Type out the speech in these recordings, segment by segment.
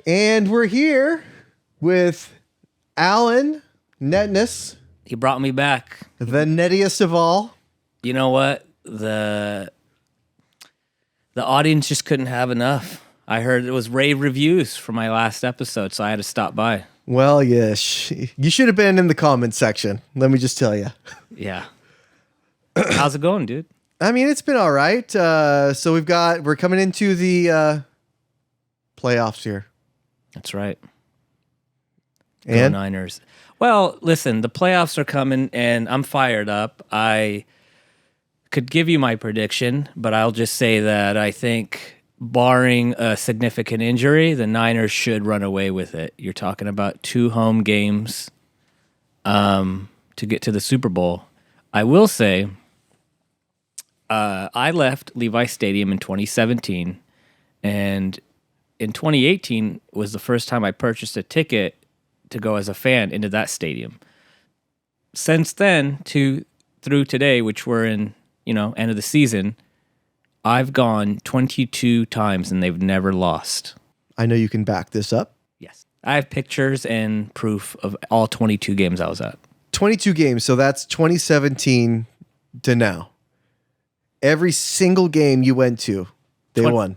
And we're here with Alan Netness. He brought me back. The nettiest of all. You know what? The audience just couldn't have enough. I heard it was rave reviews for my last episode, so I had to stop by. Well, yes. You should have been in the comments section. Let me just tell you. Yeah. How's it going, dude? I mean, it's been all right. So we're coming into the playoffs here. That's right. And Go Niners. Well, listen, the playoffs are coming, and I'm fired up. I could give you my prediction, but I'll just say that I think, barring a significant injury, the Niners should run away with it. You're talking about 2 home games to get to the Super Bowl. I will say, I left Levi Stadium in 2017, and in 2018 was the first time I purchased a ticket to go as a fan into that stadium. Since then, through today, which we're in, end of the season, I've gone 22 times and they've never lost. I know you can back this up. Yes. I have pictures and proof of all 22 games I was at. 22 games, so that's 2017 to now. Every single game you went to, they won.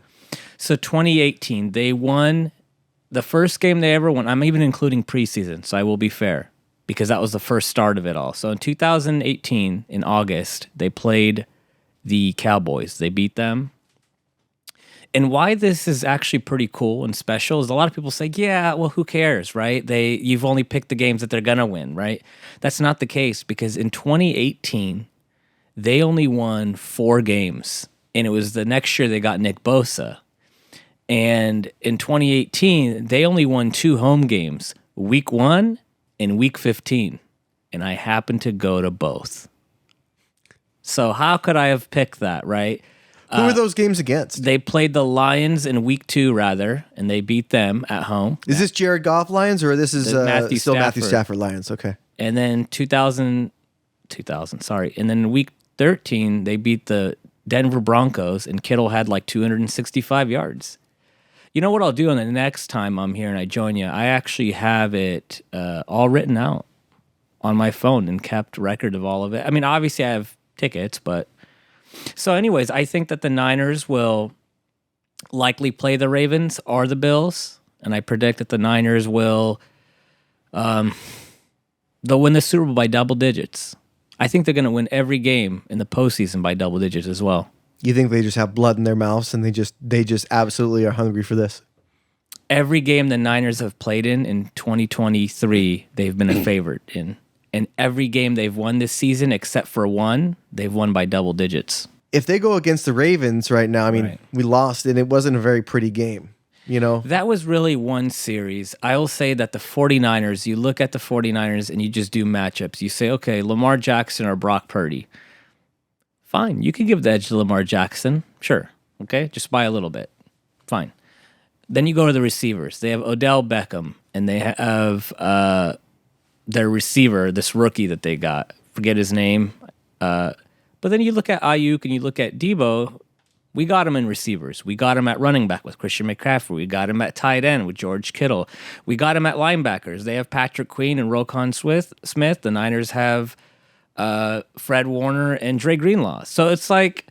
So 2018, they won the first game they ever won. I'm even including preseason, so I will be fair, because that was the first start of it all. So in 2018, in August, they played the Cowboys. They beat them. And why this is actually pretty cool and special is a lot of people say, yeah, well, who cares, right? You've only picked the games that they're going to win, right? That's not the case, because in 2018, they only won 4 games. And it was the next year they got Nick Bosa. And in 2018, they only won 2 home games, week 1 and week 15. And I happened to go to both. So how could I have picked that, right? Who were those games against? They played the Lions in week 2, rather, and they beat them at home. Is this Jared Goff Lions, or this is still Matthew Stafford Lions? Okay. And then and then week 13, they beat the Denver Broncos, and Kittle had like 265 yards. You know what I'll do on the next time I'm here and I join you? I actually have it all written out on my phone and kept record of all of it. I mean, obviously I have tickets, but... So anyways, I think that the Niners will likely play the Ravens or the Bills, and I predict that the Niners will... they'll win the Super Bowl by double digits. I think they're going to win every game in the postseason by double digits as well. You think they just have blood in their mouths and they just absolutely are hungry for this? Every game the Niners have played in 2023, they've been a favorite in. And every game they've won this season, except for one, they've won by double digits. If they go against the Ravens right now, I mean, right. We lost, and it wasn't a very pretty game, That was really one series. I will say that the 49ers, you look at the 49ers and you just do matchups. You say, okay, Lamar Jackson or Brock Purdy. Fine, you can give the edge to Lamar Jackson. Sure, okay? Just by a little bit. Fine. Then you go to the receivers. They have Odell Beckham, and they have their receiver, this rookie that they got. Forget his name. But then you look at Ayuk and you look at Debo. We got him in receivers. We got him at running back with Christian McCaffrey. We got him at tight end with George Kittle. We got him at linebackers. They have Patrick Queen and Roquan Smith. The Niners have Fred Warner and Dre Greenlaw. So it's like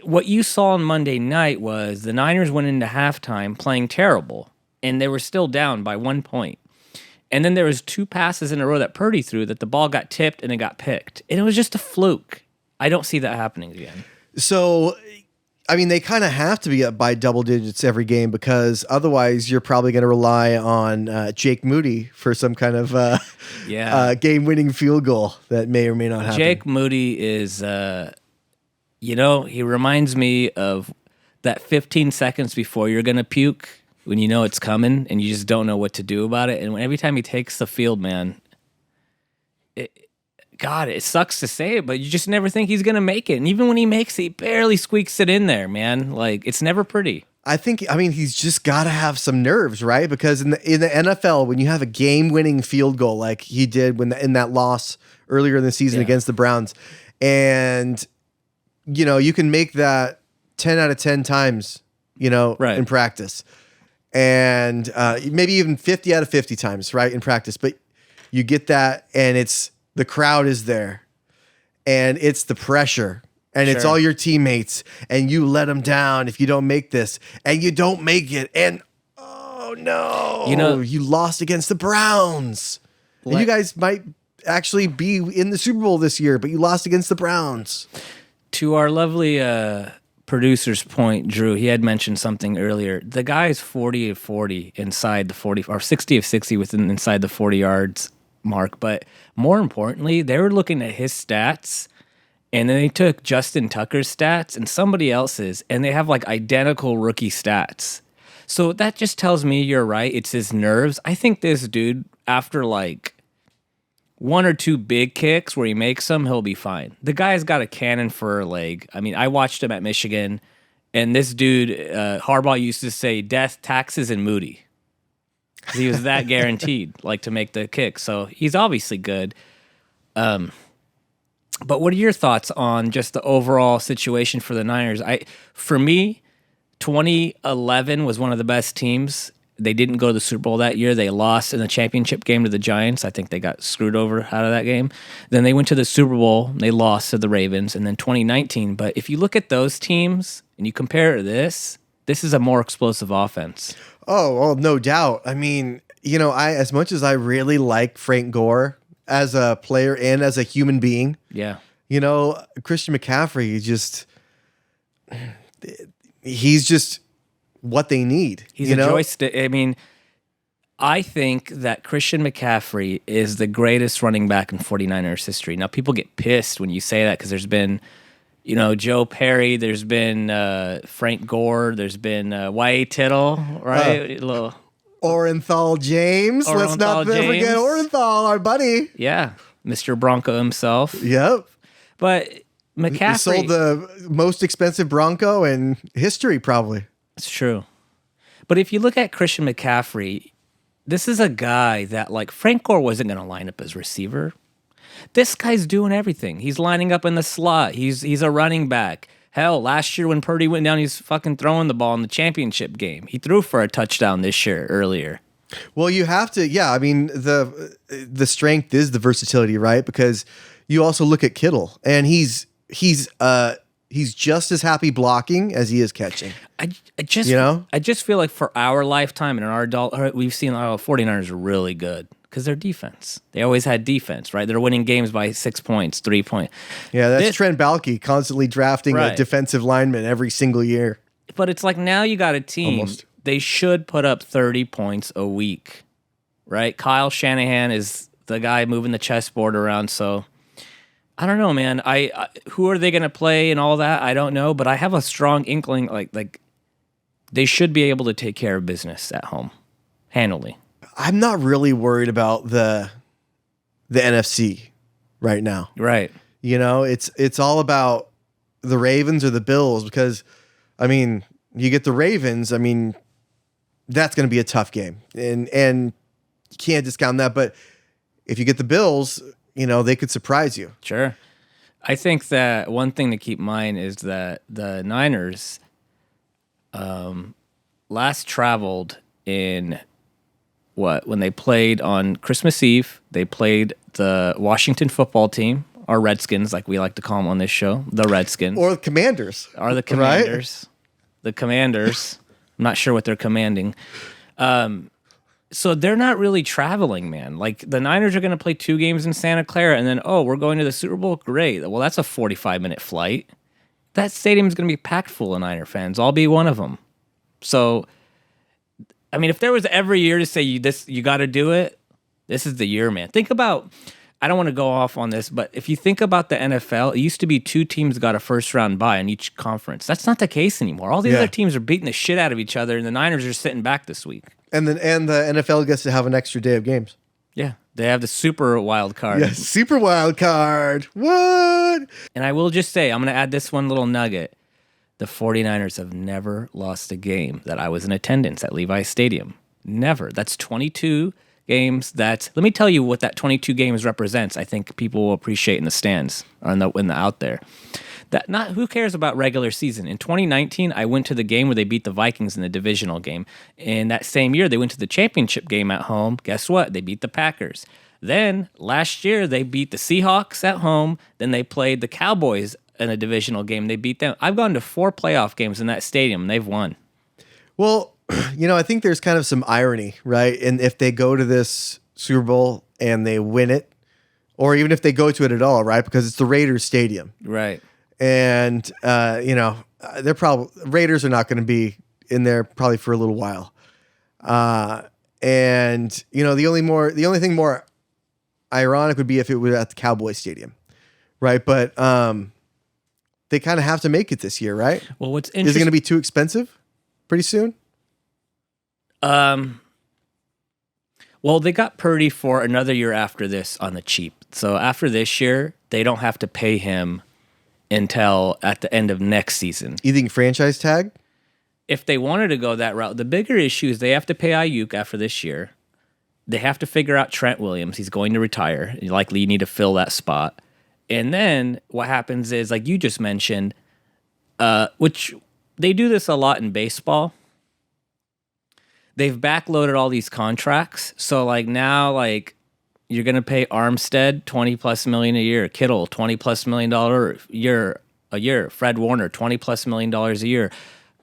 what you saw on Monday night was the Niners went into halftime playing terrible, and they were still down by 1 point. And then there was 2 passes in a row that Purdy threw that the ball got tipped and it got picked. And it was just a fluke. I don't see that happening again. So, I mean, they kind of have to be up by double digits every game, because otherwise you're probably going to rely on Jake Moody for some kind of game-winning field goal that may or may not happen. Jake Moody is, he reminds me of that 15 seconds before you're going to puke, when you know it's coming and you just don't know what to do about it. And every time he takes the field, man, it sucks to say it, but you just never think he's going to make it. And even when he makes it, he barely squeaks it in there, man. Like, it's never pretty. He's just got to have some nerves, right? Because in the NFL, when you have a game-winning field goal like he did in that loss earlier in the season against the Browns, and, you can make that 10 out of 10 times, in practice. and maybe even 50 out of 50 times, right, in practice. But you get that, and the crowd is there, and it's the pressure, and it's all your teammates, and you let them down if you don't make this, and you don't make it, and oh no, you lost against the Browns. And you guys might actually be in the Super Bowl this year, but you lost against the Browns. To our lovely producer's point, Drew, he had mentioned something earlier. The guy is 40 of 40 inside the 40, or 60 of 60 inside the 40 yards mark. But more importantly, they were looking at his stats, and then they took Justin Tucker's stats and somebody else's, and they have like identical rookie stats. So that just tells me you're right. It's his nerves. I think this dude, after like one or two big kicks where he makes them, he'll be fine. The guy's got a cannon for a leg. I mean, I watched him at Michigan, and this dude, Harbaugh used to say, death, taxes, and Moody. He was that guaranteed, like, to make the kick. So he's obviously good. But what are your thoughts on just the overall situation for the Niners? For me, 2011 was one of the best teams. They didn't go to the Super Bowl that year. They lost in the championship game to the Giants. I think they got screwed over out of that game. Then they went to the Super Bowl. They lost to the Ravens. And then 2019. But if you look at those teams and you compare to this is a more explosive offense. Oh, well, no doubt. I mean, as much as I really like Frank Gore as a player and as a human being, Christian McCaffrey he's just what they need. He's a joystick. I mean, I think that Christian McCaffrey is the greatest running back in 49ers history. Now, people get pissed when you say that because there's been, Joe Perry, there's been Frank Gore, there's been Wyatt Tittle, right? Orenthal James. Let's not forget Orenthal, our buddy. Yeah, Mr. Bronco himself. Yep. But McCaffrey... He sold the most expensive Bronco in history, probably. It's true. But if you look at Christian McCaffrey, this is a guy that, like, Frank Gore wasn't going to line up as receiver. This guy's doing everything. He's lining up in the slot. He's a running back. Hell, last year when Purdy went down, he's fucking throwing the ball in the championship game. He threw for a touchdown this year earlier. Well, you have to, I mean, the strength is the versatility, right? Because you also look at Kittle, and he's just as happy blocking as he is catching. I just feel like for our lifetime and in our adult, we've seen 49ers are really good because their defense. They always had defense, right? They're winning games by 6 points, 3 points. Yeah, that's Trent Baalke constantly drafting a defensive lineman every single year. But it's like now you got a team. Almost. They should put up 30 points a week, right? Kyle Shanahan is the guy moving the chessboard around, so... I don't know, man. Who are they going to play and all that? I don't know, but I have a strong inkling like they should be able to take care of business at home, handily. I'm not really worried about the NFC right now. Right. It's all about the Ravens or the Bills because, I mean, you get the Ravens. I mean, that's going to be a tough game, and you can't discount that. But if you get the Bills, they could surprise you. Sure. I think that one thing to keep in mind is that the Niners last traveled in when they played on Christmas Eve. They played the Washington football team, or Redskins, like we like to call them on this show, the Redskins. Or the Commanders. Right? The Commanders. I'm not sure what they're commanding. So they're not really traveling, man. Like, the Niners are going to play 2 games in Santa Clara, and then, we're going to the Super Bowl? Great. Well, that's a 45-minute flight. That stadium is going to be packed full of Niner fans. I'll be one of them. So, I mean, if there was every year to say you got to do it, this is the year, man. Think about, I don't want to go off on this, but if you think about the NFL, it used to be 2 teams got a first-round bye in each conference. That's not the case anymore. All the other teams are beating the shit out of each other, and the Niners are sitting back this week. And the NFL gets to have an extra day of games. Yeah, they have the super wild card. Yeah, super wild card. What? And I will just say, I'm going to add this one little nugget. The 49ers have never lost a game that I was in attendance at Levi's Stadium. Never. That's 22 games. Let me tell you what that 22 games represents. I think people will appreciate in the stands or in the out there. Who cares about regular season? In 2019, I went to the game where they beat the Vikings in the divisional game. And that same year, they went to the championship game at home. Guess what? They beat the Packers. Then last year, they beat the Seahawks at home. Then they played the Cowboys in a divisional game. They beat them. I've gone to 4 playoff games in that stadium, and they've won. Well, I think there's kind of some irony, right? And if they go to this Super Bowl and they win it, or even if they go to it at all, right? Because it's the Raiders stadium. Right. And, they're Raiders are not going to be in there probably for a little while. And, the only thing more ironic would be if it was at the Cowboys stadium, right? But they kind of have to make it this year, right? Well, what's interesting? Is it going to be too expensive pretty soon? Well, they got Purdy for another year after this on the cheap. So after this year, they don't have to pay him until at the end of next season. You think franchise tag? If they wanted to go that route, the bigger issue is they have to pay Ayuk after this year. They have to figure out Trent Williams. He's going to retire. Likely you need to fill that spot. And then what happens is, like you just mentioned, which they do this a lot in baseball. They've backloaded all these contracts. So now you're going to pay Armstead $20+ million a year, Kittle $20+ million a year, Fred Warner $20+ million a year,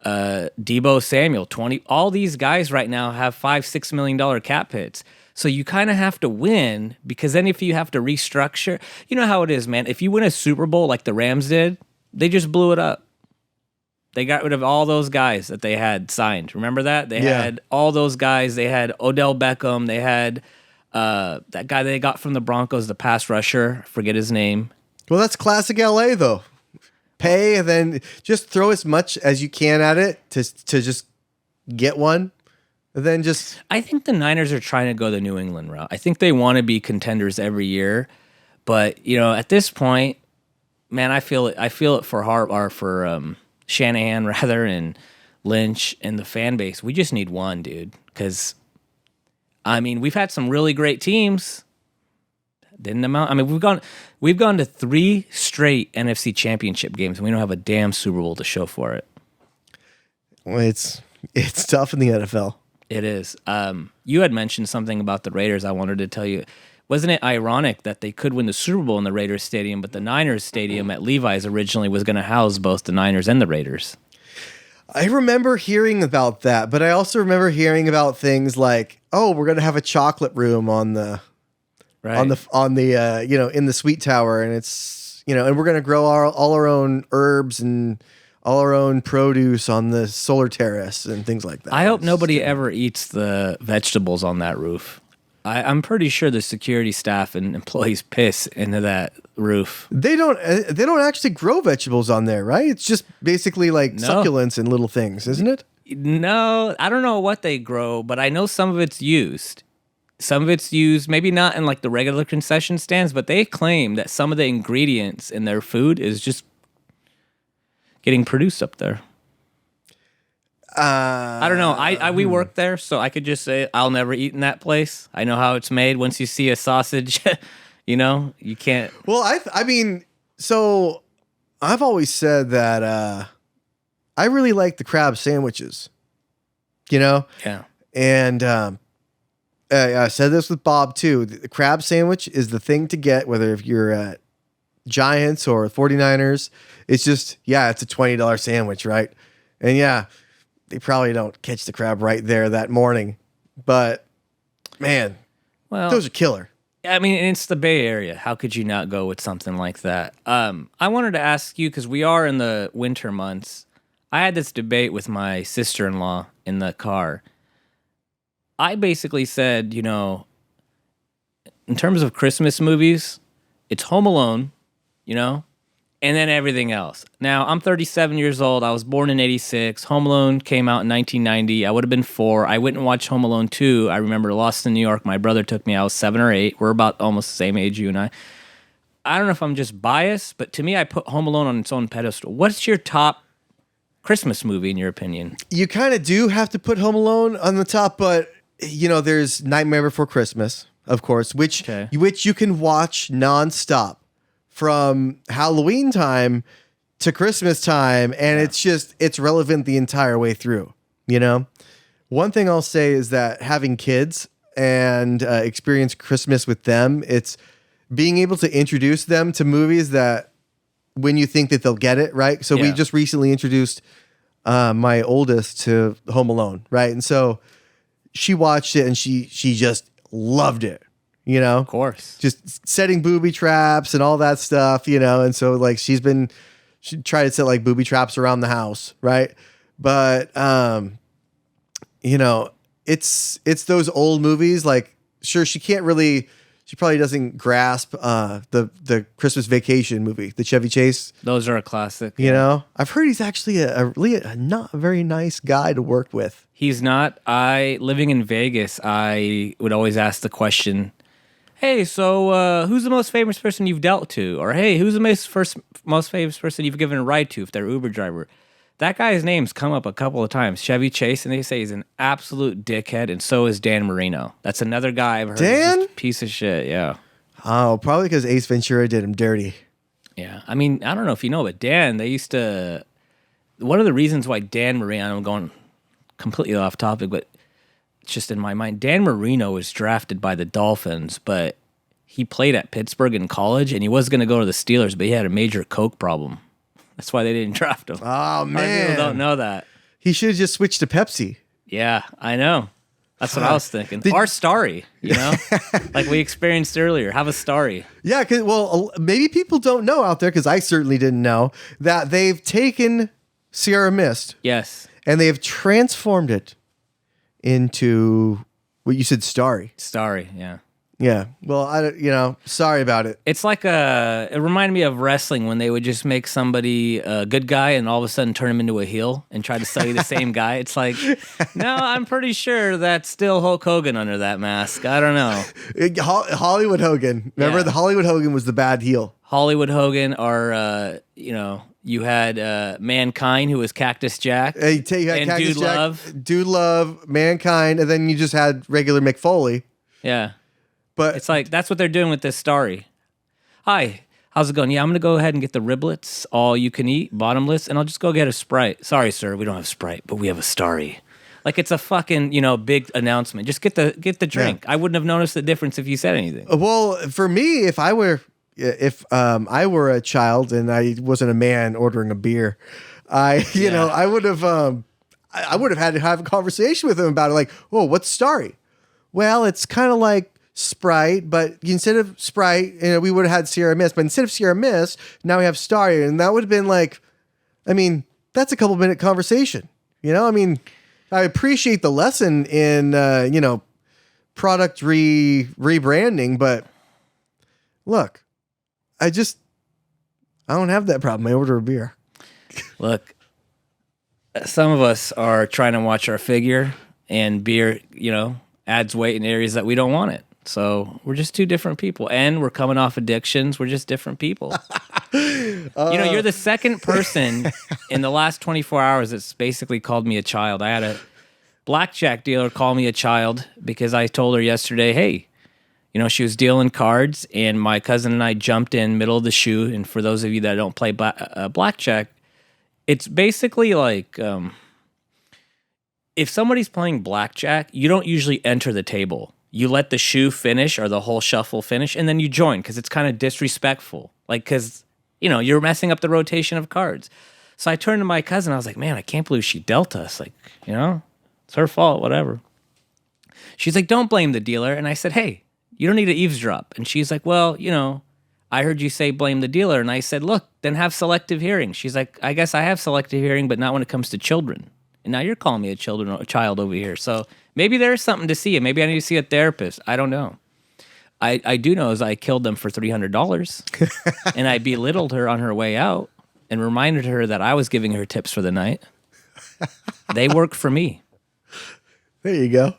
Deebo Samuel 20. All these guys right now have $5-6 million cap hits. So you kind of have to win, because then if you have to restructure, you know how it is, man. If you win a Super Bowl like the Rams did, they just blew it up. They got rid of all those guys that they had signed. Remember that? They had all those guys. They had Odell Beckham. They had that guy they got from the Broncos, the pass rusher. Forget his name. Well, that's classic LA, though. Pay and then just throw as much as you can at it to just get one. And then just... I think the Niners are trying to go the New England route. I think they want to be contenders every year. But, at this point, man, I feel it for Shanahan rather, and Lynch and the fan base. We just need one, dude. Because, we've had some really great teams. Didn't amount. We've gone to 3 straight NFC Championship games, and we don't have a damn Super Bowl to show for it. Well, it's tough in the NFL. It is. You had mentioned something about the Raiders. I wanted to tell you. Wasn't it ironic that they could win the Super Bowl in the Raiders Stadium, but the Niners Stadium at Levi's originally was going to house both the Niners and the Raiders? I remember hearing about that, but I also remember hearing about things like, oh, we're going to have a chocolate room in the Sweet Tower, and it's, and we're going to grow all our own herbs and all our own produce on the solar terrace and things like that. I hope nobody ever eats the vegetables on that roof. I'm pretty sure the security staff and employees piss into that roof. They don't actually grow vegetables on there, right? It's just basically succulents and little things, isn't it? No, I don't know what they grow, but I know some of it's used. Some of it's used, maybe not in the regular concession stands, but they claim that some of the ingredients in their food is just getting produced up there. I don't know. We work there, so I could just say I'll never eat in that place. I know how it's made. Once you see a sausage, you can't. Well, so I've always said that I really like the crab sandwiches. Yeah. And I said this with Bob too. The crab sandwich is the thing to get, whether if you're at Giants or 49ers. It's just, it's a $20 sandwich, right? And they probably don't catch the crab right there that morning. But, man, those are killer. It's the Bay Area. How could you not go with something like that? I wanted to ask you, because we are in the winter months. I had this debate with my sister-in-law in the car. I basically said, in terms of Christmas movies, it's Home Alone, and then everything else. Now, I'm 37 years old. I was born in 86. Home Alone came out in 1990. I would have been 4. I went and watched Home Alone 2. I remember Lost in New York. My brother took me. I was 7 or 8. We're about almost the same age, you and I. I don't know if I'm just biased, but to me, I put Home Alone on its own pedestal. What's your top Christmas movie, in your opinion? You kind of do have to put Home Alone on the top, but, there's Nightmare Before Christmas, of course, which you can watch nonstop. From Halloween time to Christmas time, and it's relevant the entire way through. You know, one thing I'll say is that having kids and experience Christmas with them, it's being able to introduce them to movies that when you think that they'll get it, right? So we just recently introduced my oldest to Home Alone, right? And so she watched it and she just loved it, you know? Of course. Just setting booby traps and all that stuff, you know? And so like she tried to set like booby traps around the house, right? But, you know, it's those old movies, like, sure, she probably doesn't grasp the Christmas Vacation movie, the Chevy Chase. Those are a classic. You know, I've heard he's actually a not a very nice guy to work with. He's not. Living in Vegas, I would always ask the question, hey, so who's the most famous person you've dealt to? Or hey, who's the most famous person you've given a ride to if they're Uber driver? That guy's name's come up a couple of times, Chevy Chase, and they say he's an absolute dickhead, and so is Dan Marino. That's another guy I've heard. Dan? Piece of shit, yeah. Oh, probably because Ace Ventura did him dirty. Yeah, I mean, I don't know if you know, but Dan, one of the reasons why Dan Marino, I'm going completely off topic, but it's just in my mind, Dan Marino was drafted by the Dolphins, but he played at Pittsburgh in college, and he was going to go to the Steelers, but he had a major coke problem. That's why they didn't draft him. Oh, man. People don't know that. He should have just switched to Pepsi. Yeah, I know. That's what I was thinking. Or Starry, you know? Like we experienced earlier. Have a Starry. Yeah, well, maybe people don't know out there, because I certainly didn't know, that they've taken Sierra Mist. Yes. And they have transformed it into what you said, Starry. Starry, yeah. Yeah. Well, sorry about it. It's like it reminded me of wrestling when they would just make somebody a good guy and all of a sudden turn him into a heel and try to study the same guy. It's like, no, I'm pretty sure that's still Hulk Hogan under that mask. I don't know. Hollywood Hogan. Remember, the Hollywood Hogan was the bad heel. Hollywood Hogan, or, you had Mankind, who was Cactus Jack. You had and Cactus Dude Jack, Love. Dude Love, Mankind, and then you just had regular McFoley. Yeah. But it's like, that's what they're doing with this Starry. Hi, how's it going? Yeah, I'm going to go ahead and get the riblets, all you can eat, bottomless, and I'll just go get a Sprite. Sorry, sir, we don't have Sprite, but we have a Starry. Like, it's a fucking, big announcement. Just get the drink. Yeah. I wouldn't have noticed the difference if you said anything. Well, for me, if I were a child and I wasn't a man ordering a beer, I would have had to have a conversation with him about it. Like, oh, what's Starry? Well, it's kind of like Sprite, but instead of Sprite, we would have had Sierra Mist, but instead of Sierra Mist, now we have Starry, and that would have been like, I mean, that's a couple minute conversation. I mean, I appreciate the lesson in product rebranding, but look, I don't have that problem. I order a beer. Look, some of us are trying to watch our figure, and beer, adds weight in areas that we don't want it. So we're just two different people, and we're coming off addictions. We're just different people. You're the second person in the last 24 hours that's basically called me a child. I had a blackjack dealer call me a child because I told her yesterday, hey, she was dealing cards, and my cousin and I jumped in middle of the shoe. And for those of you that don't play blackjack, it's basically like if somebody's playing blackjack, you don't usually enter the table. You let the shoe finish or the whole shuffle finish, and then you join because it's kind of disrespectful. Like, because, you're messing up the rotation of cards. So I turned to my cousin. I was like, man, I can't believe she dealt us. Like, it's her fault, whatever. She's like, don't blame the dealer. And I said, hey, you don't need to eavesdrop. And she's like, well, I heard you say blame the dealer. And I said, look, then have selective hearing. She's like, I guess I have selective hearing, but not when it comes to children. And now you're calling me a child over here. So maybe there's something to see. Maybe I need to see a therapist. I don't know. I do know is I killed them for $300. And I belittled her on her way out and reminded her that I was giving her tips for the night. They work for me. There you go.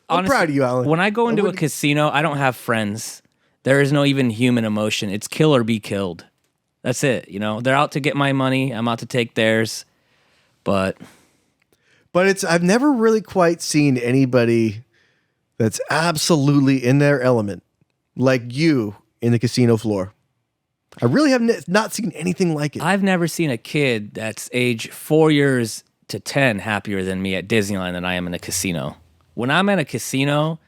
I'm proud of you, Alan. When I go into a casino, I don't have friends. There is no even human emotion. It's kill or be killed. That's it. They're out to get my money. I'm out to take theirs. But I've never really quite seen anybody that's absolutely in their element like you in the casino floor. I really have not seen anything like it. I've never seen a kid that's age 4 years to 10 happier than me at Disneyland than I am in a casino. When I'm at a casino,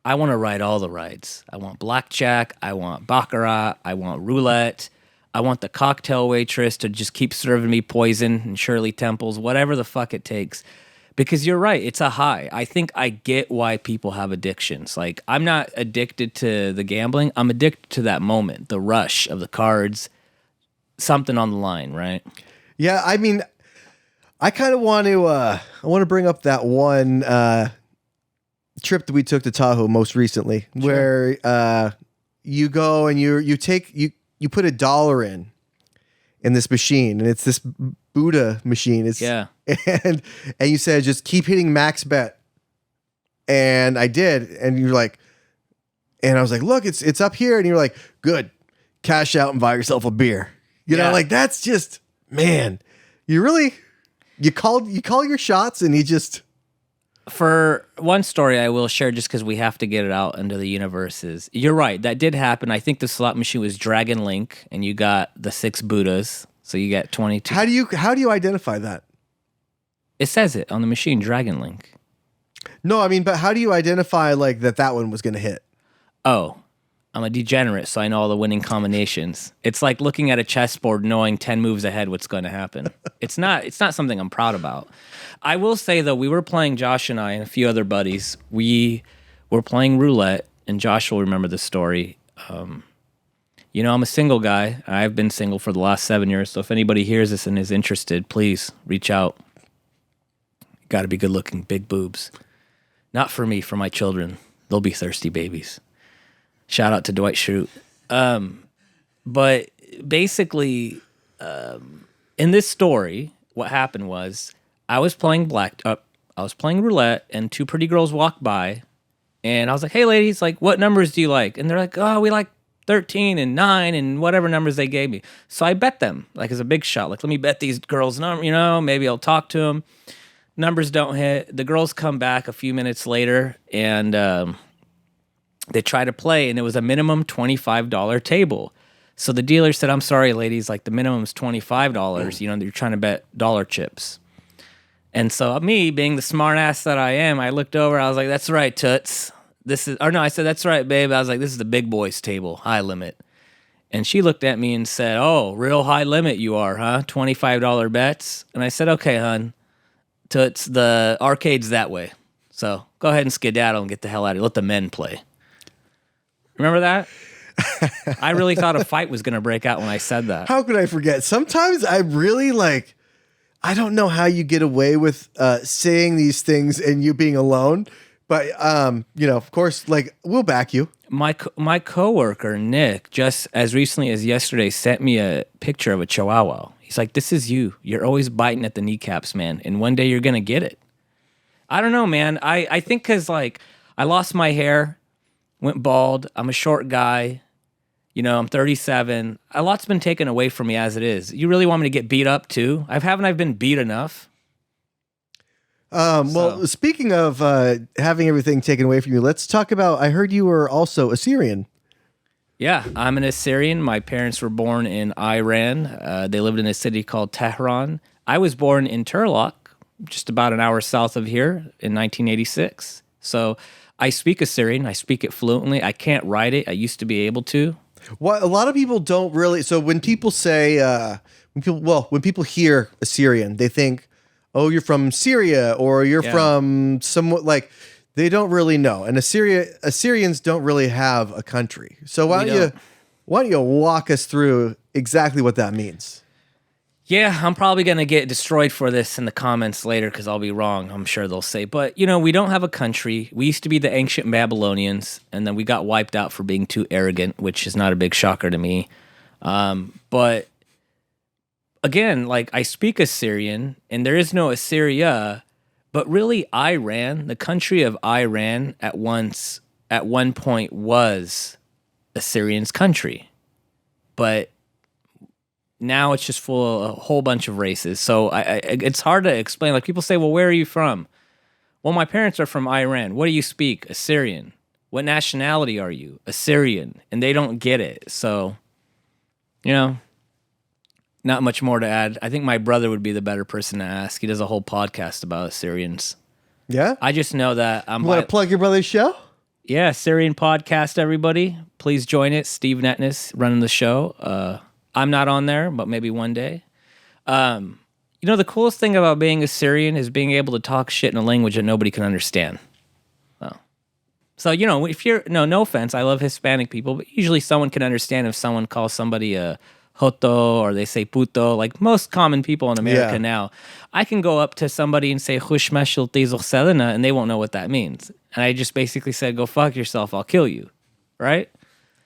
I want to ride all the rides. I want blackjack. I want baccarat. I want roulette. I want the cocktail waitress to just keep serving me poison and Shirley Temples, whatever the fuck it takes. Because you're right, it's a high. I think I get why people have addictions. Like, I'm not addicted to the gambling. I'm addicted to that moment, the rush of the cards, something on the line, right? Yeah, I mean, I kind of want to bring up that one trip that we took to Tahoe most recently, where you go and you put $1 in this machine, and it's this Buddha machine. And you said, just keep hitting max bet. And I did. And you're like, and I was like, look, it's up here. And you're like, good, cash out and buy yourself a beer. You know, like, that's just, man, you call your shots, and you just. For one story I will share, just because we have to get it out into the universe, is you're right, that did happen. I think the slot machine was Dragon Link, and you got the 6 Buddhas, so you get 22. How do you identify that? It says it on the machine, Dragon Link. No, I mean, but how do you identify like that one was going to hit? Oh, I'm a degenerate, so I know all the winning combinations. It's like looking at a chessboard, knowing 10 moves ahead what's going to happen. It's not something I'm proud about. I will say, though, we were playing, Josh and I and a few other buddies, we were playing roulette, and Josh will remember this story. You know, I'm a single guy. I've been single for the last 7 years, so if anybody hears this and is interested, please reach out. Got to be good looking, big boobs. Not for me, for my children. They'll be thirsty babies. Shout out to Dwight Schrute. But basically, in this story, what happened was I was playing roulette, and 2 pretty girls walked by, and I was like, "Hey, ladies, like, what numbers do you like?" And they're like, "Oh, we like 13 and 9 and whatever numbers they gave me." So I bet them, like, as a big shot, like, let me bet these girls number, you know, maybe I'll talk to them. Numbers don't hit. The girls come back a few minutes later, and they try to play, and it was a minimum $25 table. So the dealer said, "I'm sorry, ladies, like, the minimum's $25. You know, you're trying to bet dollar chips." And so me, being the smart ass that I am, I looked over, I was like, "That's right, toots. I said, "That's right, babe." I was like, "This is the big boys table, high limit." And she looked at me and said, "Oh, real high limit you are, huh? $25 bets?" And I said, "Okay, hun. Toots, the arcade's that way. So go ahead and skedaddle and get the hell out of here. Let the men play." Remember that? I really thought a fight was going to break out when I said that. How could I forget? Sometimes I really like, I don't know how you get away with saying these things and you being alone. But, you know, of course, like, we'll back you. My coworker, Nick, just as recently as yesterday, sent me a picture of a chihuahua. He's like, "This is you. You're always biting at the kneecaps, man. And one day you're going to get it." I don't know, man. I think because, like, I lost my hair, went bald. I'm a short guy. You know, I'm 37. A lot's been taken away from me as it is. You really want me to get beat up, too? Haven't I been beat enough? Well, speaking of having everything taken away from you, let's talk about, I heard you were also Assyrian. Yeah, I'm an Assyrian. My parents were born in Iran. They lived in a city called Tehran. I was born in Turlock, just about an hour south of here, in 1986. So I speak Assyrian. I speak it fluently. I can't write it. I used to be able to. Well, a lot of people don't really. So when people say, when people hear Assyrian, they think, "Oh, you're from Syria," or "You're from somewhat," like, they don't really know. And Assyrians don't really have a country. So why don't you walk us through exactly what that means? Yeah, I'm probably going to get destroyed for this in the comments later because I'll be wrong, I'm sure they'll say. But, you know, we don't have a country. We used to be the ancient Babylonians, and then we got wiped out for being too arrogant, which is not a big shocker to me. But, again, like, I speak Assyrian, and there is no Assyria, but really Iran, the country of Iran at one point was Assyrian's country. But now it's just full of a whole bunch of races. So it's hard to explain. Like, people say, "Well, where are you from?" Well, my parents are from Iran. What do you speak? Assyrian. What nationality are you? Assyrian. And they don't get it. So Not much more to add. I think my brother would be the better person to ask. He does a whole podcast about Assyrians. Yeah? I just know that You want to plug your brother's show? Yeah, Syrian podcast, everybody. Please join it. Steve Netty-ist running the show. I'm not on there, but maybe one day. The coolest thing about being a Syrian is being able to talk shit in a language that nobody can understand. So, if you're, no offense, I love Hispanic people, but usually someone can understand if someone calls somebody a joto or they say puto, like most common people in America now. I can go up to somebody and say, "Hushmeshel tizol selena," and they won't know what that means. And I just basically said, "Go fuck yourself, I'll kill you." Right?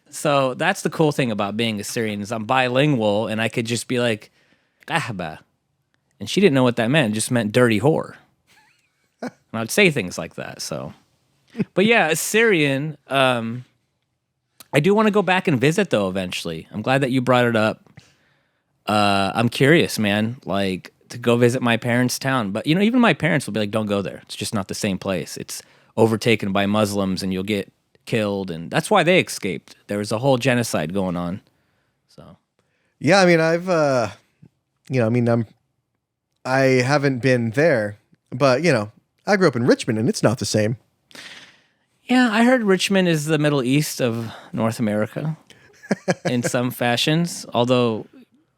So that's the cool thing about being a Syrian is I'm bilingual and I could just be like, "Kahba." And she didn't know what that meant. It just meant dirty whore. And I'd say things like that, so. But yeah, Syrian, I do want to go back and visit, though, eventually. I'm glad that you brought it up. I'm curious, man, like, to go visit my parents' town. But, even my parents will be like, don't go there. It's just not the same place. It's overtaken by Muslims, and you'll get killed. And that's why they escaped. There was a whole genocide going on. So. Yeah, I mean, I haven't been there. But, I grew up in Richmond, and it's not the same. Yeah, I heard Richmond is the Middle East of North America in some fashions, although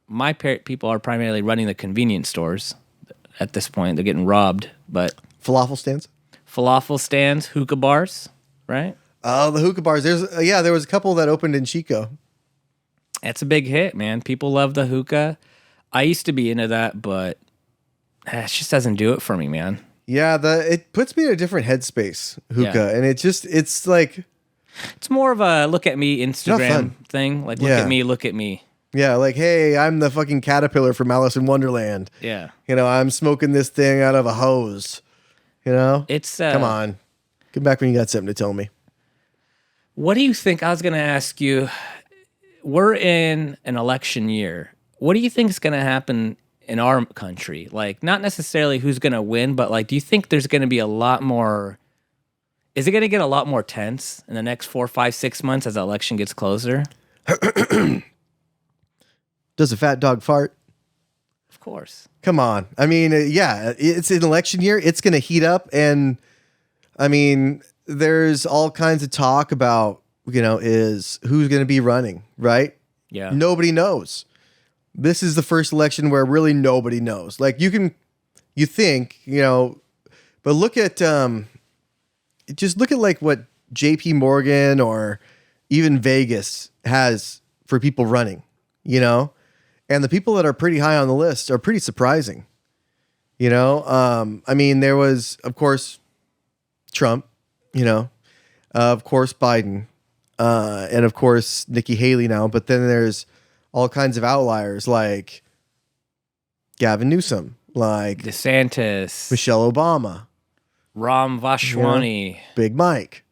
my people are primarily running the convenience stores at this point. They're getting robbed, but... Falafel stands, hookah bars, right? Oh, the hookah bars. There was a couple that opened in Chico. That's a big hit, man. People love the hookah. I used to be into that, but it just doesn't do it for me, man. Yeah, it puts me in a different headspace, hookah, and it's like... It's more of a look at me Instagram thing. Like, look at me. Yeah, like, hey, I'm the fucking caterpillar from Alice in Wonderland. Yeah. I'm smoking this thing out of a hose. It's... Come on. Come back when you got something to tell me. What do you think? I was going to ask you, we're in an election year. What do you think is going to happen in our country? Like, not necessarily who's going to win, but like, do you think there's going to be a lot more, is it going to get a lot more tense in the next 4, 5, 6 months as the election gets closer? Does a fat dog fart? Of course. Come on. I mean, it's an election year. It's going to heat up. And I mean, there's all kinds of talk about, is who's going to be running, right? Yeah. Nobody knows. This is the first election where really nobody knows. Like you think, but look at, just look at like what JP Morgan or even Vegas has for people running, and the people that are pretty high on the list are pretty surprising. I mean, there was, of course, Trump, of course, Biden, and of course, Nikki Haley now, but then there's all kinds of outliers like Gavin Newsom, like DeSantis, Michelle Obama, Ram Vashwani, Big Mike.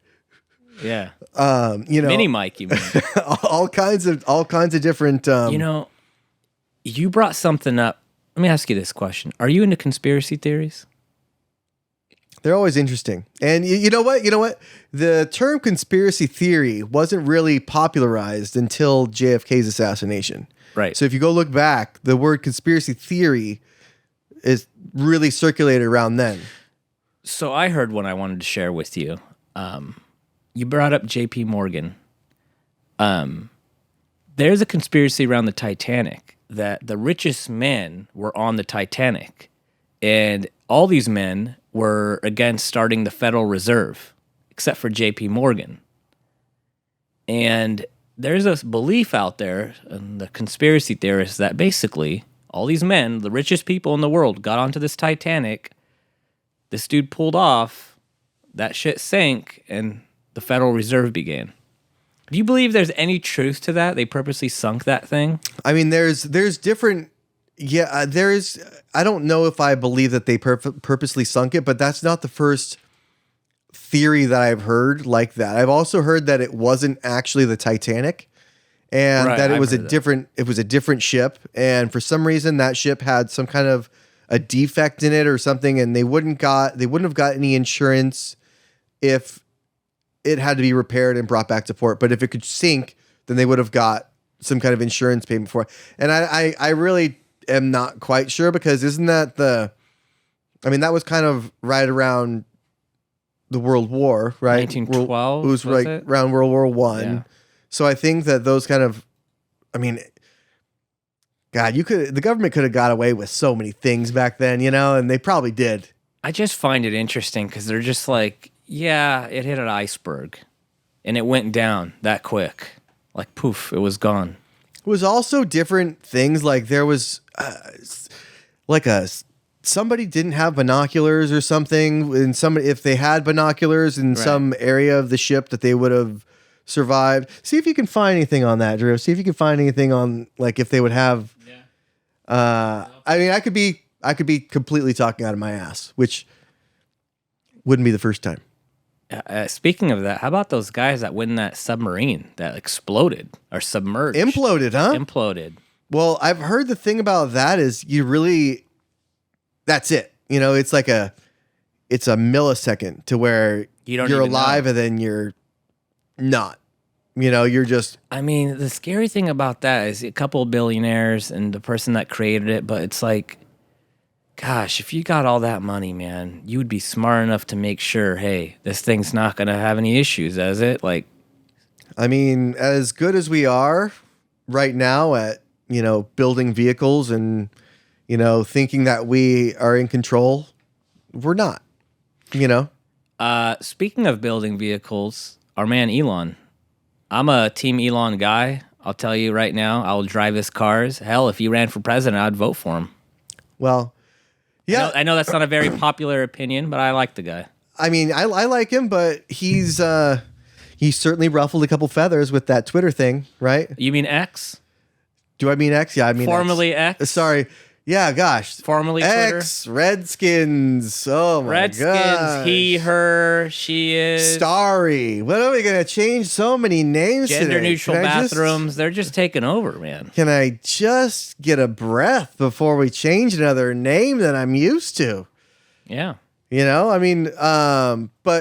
Yeah. Mini Mike, you mean. all kinds of different you brought something up. Let me ask you this question. Are you into conspiracy theories? They're always interesting. And you know what? The term conspiracy theory wasn't really popularized until JFK's assassination. Right. So if you go look back, the word conspiracy theory is really circulated around then. So I heard one I wanted to share with you. You brought up JP Morgan. There's a conspiracy around the Titanic that the richest men were on the Titanic. And all these men were against starting the Federal Reserve, except for JP Morgan. And there's a belief out there, and the conspiracy theorists, that basically all these men, the richest people in the world, got onto this Titanic. This dude pulled off, that shit sank, and the Federal Reserve began. Do you believe there's any truth to that? They purposely sunk that thing? I mean, there's different... Yeah, there's... I don't know if I believe that they purposely sunk it, but that's not the first theory that I've heard like that. I've also heard that it wasn't actually the Titanic, and that it was a different ship, and for some reason that ship had some kind of a defect in it or something, and they wouldn't have got any insurance if it had to be repaired and brought back to port. But if it could sink, then they would have got some kind of insurance payment for it. And I really am not quite sure, because isn't that that was kind of right around the World War, right? 1912. It was around World War I. Yeah. So I think that those kind of, God, the government could have got away with so many things back then, and they probably did. I just find it interesting because they're just like, yeah, it hit an iceberg and it went down that quick. Like, poof, it was gone. It was also different things. Like there was somebody didn't have binoculars or something. And if they had binoculars in some area of the ship, that they would have survived. See if you can find anything on that, Drew. See if you can find anything on, like, if they would have. I could be completely talking out of my ass, which wouldn't be the first time. Speaking of that, how about those guys that went in that submarine that exploded or submerged? Imploded, huh? Imploded. Well, I've heard the thing about that is that's it. It's like it's a millisecond to where you're alive and then you're not. You're just... the scary thing about that is a couple of billionaires and the person that created it, but it's like, gosh, if you got all that money, man, you would be smart enough to make sure, hey, this thing's not going to have any issues, is it? Like, as good as we are right now at, building vehicles and, thinking that we are in control, we're not, Speaking of building vehicles, our man Elon, I'm a Team Elon guy. I'll tell you right now, I will drive his cars. Hell, if he ran for president, I'd vote for him. Well, yeah. I know that's not a very popular opinion, but I like the guy. I like him, but he's certainly ruffled a couple feathers with that Twitter thing, right? You mean X? Do I mean X? Yeah, I mean formerly X. Sorry. Yeah, gosh. Formerly Twitter. X, Redskins. Oh, my Redskins, gosh. he, her, she is. Starry. What are we going to change so many names Gender today? neutral bathrooms. They're just taking over, man. Can I just get a breath before we change another name that I'm used to? Yeah. But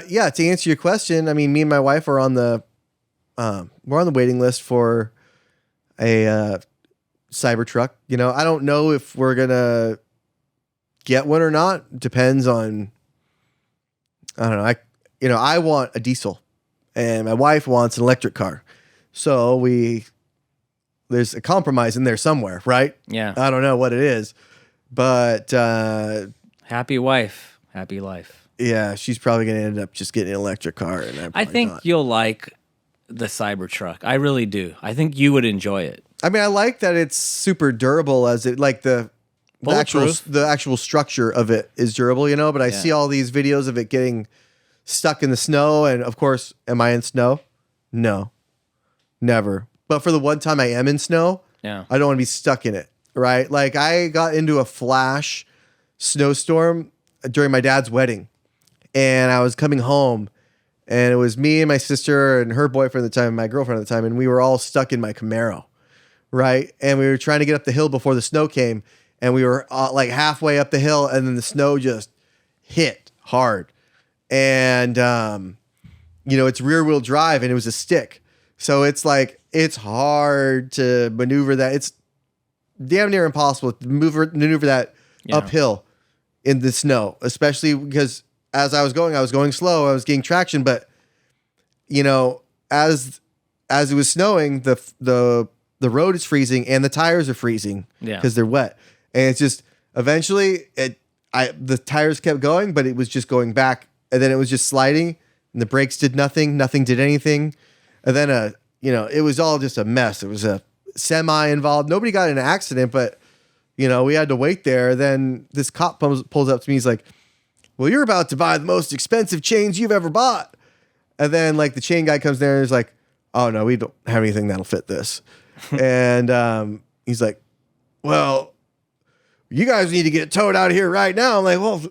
yeah, to answer your question, me and my wife are on the waiting list for a Cybertruck. I don't know if we're gonna get one or not. Depends on, I don't know. I want a diesel, and my wife wants an electric car. So there's a compromise in there somewhere, right? Yeah. I don't know what it is, but happy wife, happy life. Yeah, she's probably gonna end up just getting an electric car, and I think you'll like the Cybertruck. I really do. I think you would enjoy it. I like that it's super durable, as it like the actual structure of it is durable, but I see all these videos of it getting stuck in the snow, and of course, am I in snow? No. Never. But for the one time I am in snow, I don't want to be stuck in it, right? Like I got into a flash snowstorm during my dad's wedding, and I was coming home, and it was me and my sister and her boyfriend at the time, and my girlfriend at the time, and we were all stuck in my Camaro. Right. And we were trying to get up the hill before the snow came, and we were like halfway up the hill, and then the snow just hit hard. And, it's rear wheel drive, and it was a stick. So it's like, it's hard to maneuver that. It's damn near impossible to maneuver that uphill in the snow, especially because as I was going slow, I was getting traction. But, as it was snowing, the road is freezing and the tires are freezing because they're wet. And it's just eventually the tires kept going, but it was just going back, and then it was just sliding, and the brakes did nothing. Nothing did anything. And then, it was all just a mess. It was a semi involved. Nobody got in an accident, but, we had to wait there. Then this cop pulls up to me. He's like, well, you're about to buy the most expensive chains you've ever bought. And then like the chain guy comes there and he's like, oh no, we don't have anything that'll fit this. And he's like, well, you guys need to get towed out of here right now. I'm like, well,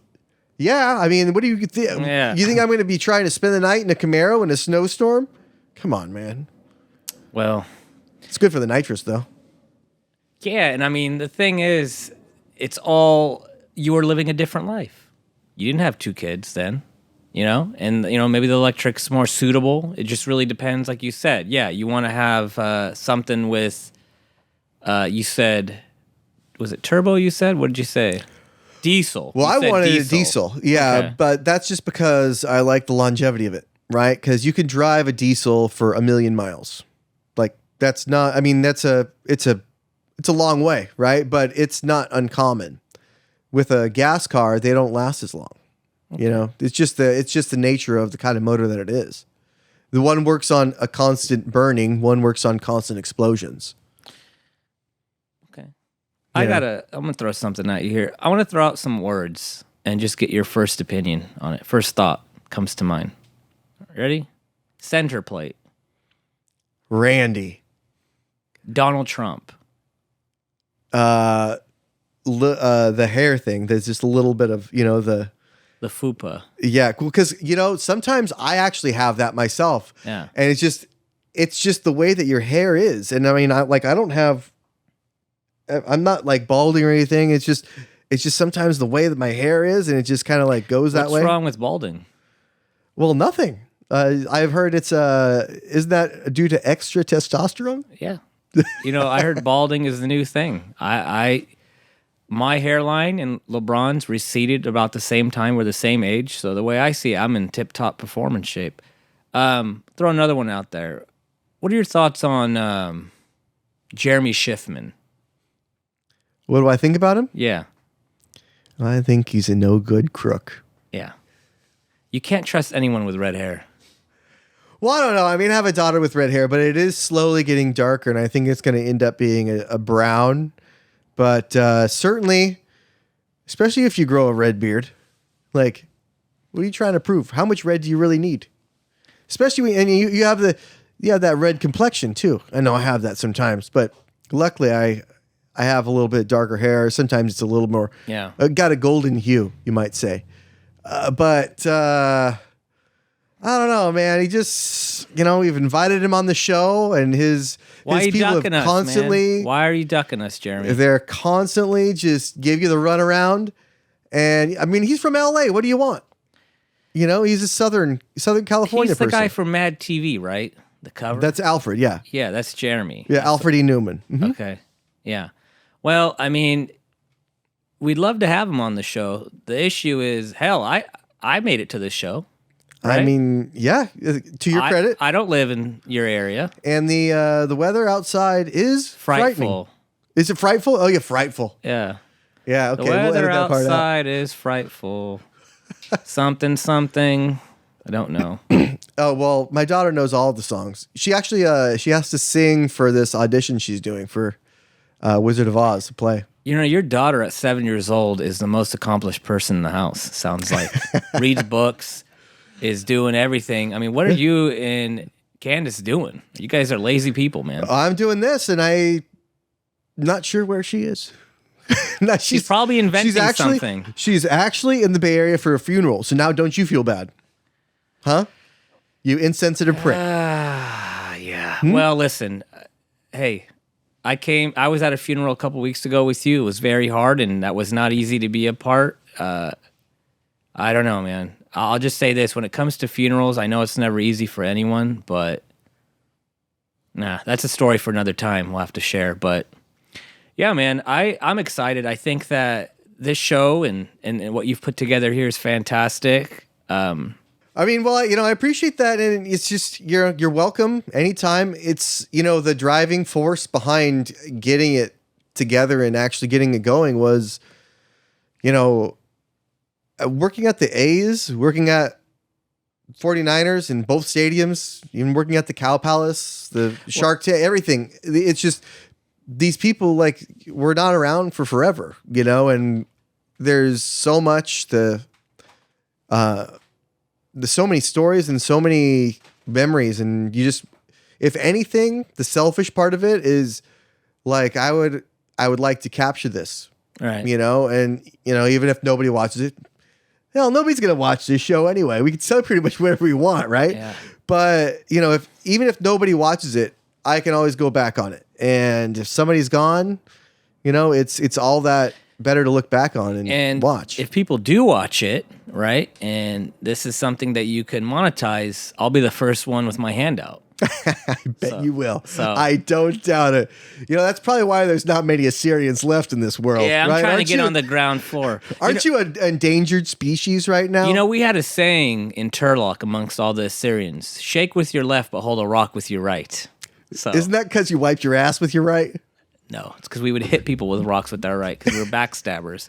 yeah. What do you think? Yeah. You think I'm going to be trying to spend the night in a Camaro in a snowstorm? Come on, man. Well, it's good for the nitrous, though. Yeah, and the thing is, you were living a different life. You didn't have two kids then, and maybe the electric's more suitable. It just really depends, like you said. Yeah, you want to have something with You said, was it turbo? You said, what did you say? Diesel. Well, I wanted a diesel. Yeah, okay. But that's just because I like the longevity of it, right? Because you can drive a diesel for 1 million miles. Like that's not. I mean, it's a long way, right? But it's not uncommon. With a gas car, they don't last as long. Okay. You know, it's just the nature of the kind of motor that it is. The one works on a constant burning, one works on constant explosions. Okay. I'm gonna throw something at you here. I want to throw out some words and just get your first opinion on it. First thought comes to mind. Ready? Center plate. Randy. Donald Trump. The hair thing. There's just a little bit of, the fupa. Yeah, cool. Because sometimes I actually have that myself. Yeah, and it's just the way that your hair is. And I mean, I'm not like balding or anything. It's just sometimes the way that my hair is, and it just kind of like goes that way. What's wrong with balding? Well, nothing. I've heard isn't that due to extra testosterone? Yeah. I heard balding is the new thing. My hairline and LeBron's receded about the same time. We're the same age. So the way I see it, I'm in tip-top performance shape. Throw another one out there. What are your thoughts on Jeremy Schiffman? What do I think about him? Yeah. I think he's a no-good crook. Yeah. You can't trust anyone with red hair. Well, I don't know. I mean, I have a daughter with red hair, but it is slowly getting darker, and I think it's going to end up being a brown. But certainly, especially if you grow a red beard, like, what are you trying to prove? How much red do you really need? Especially when you have that red complexion too. I know I have that sometimes, but luckily I have a little bit darker hair. Sometimes it's a little more, got a golden hue, you might say. But I don't know, man. He just, we've invited him on the show, and his people have constantly. Man? Why are you ducking us, Jeremy? They're constantly just give you the runaround, and I mean, he's from LA. What do you want? He's a Southern California person. He's the guy from Mad TV, right? The cover. That's Alfred. Yeah. Yeah, that's Jeremy. Yeah, Alfred E. Newman. Mm-hmm. Okay. Yeah. Well, I mean, we'd love to have him on the show. The issue is, hell, I made it to this show. Right? I mean, yeah, to your credit. I don't live in your area. And the weather outside is frightful. Is it frightful? Oh, yeah, frightful. Yeah. Yeah, okay. The weather outside is frightful. something. I don't know. Oh, well, my daughter knows all the songs. She actually she has to sing for this audition she's doing for Wizard of Oz, the play. Your daughter at 7 years old is the most accomplished person in the house, sounds like. Reads books. Is doing everything. I mean, what are you and Candace doing? You guys are lazy people, man. I'm doing this, and I'm not sure where she is. No, she's probably inventing something. She's actually in the Bay Area for a funeral. So now don't you feel bad? Huh? You insensitive prick. Yeah. Well, listen. Hey, I was at a funeral a couple weeks ago with you. It was very hard, and that was not easy to be a part. I don't know, man. I'll just say this. When it comes to funerals, I know it's never easy for anyone, but that's a story for another time we'll have to share. But yeah, man, I'm excited. I think that this show and what you've put together here is fantastic. I mean, well, I appreciate that. And it's just, you're welcome anytime. It's, the driving force behind getting it together and actually getting it going was, working at the A's, working at 49ers in both stadiums, even working at the Cow Palace, the Shark Tank, everything. It's just these people, like, we're not around for forever, and there's so much there's so many stories and so many memories, and you just, if anything, the selfish part of it is like, I would like to capture this, right? And even if nobody watches it. Hell, nobody's going to watch this show anyway. We can say pretty much whatever we want, right? Yeah. But, even if nobody watches it, I can always go back on it. And if somebody's gone, it's all that better to look back on and watch. If people do watch it, right, and this is something that you can monetize, I'll be the first one with my hand out. I bet you will. I don't doubt it. That's probably why there's not many Assyrians left in this world. Yeah, I'm right? trying to get on the ground floor. Aren't you an endangered species right now? We had a saying in Turlock amongst all the Assyrians: "Shake with your left, but hold a rock with your right." So, isn't that because you wiped your ass with your right? No, it's because we would hit people with rocks with our right because we were backstabbers.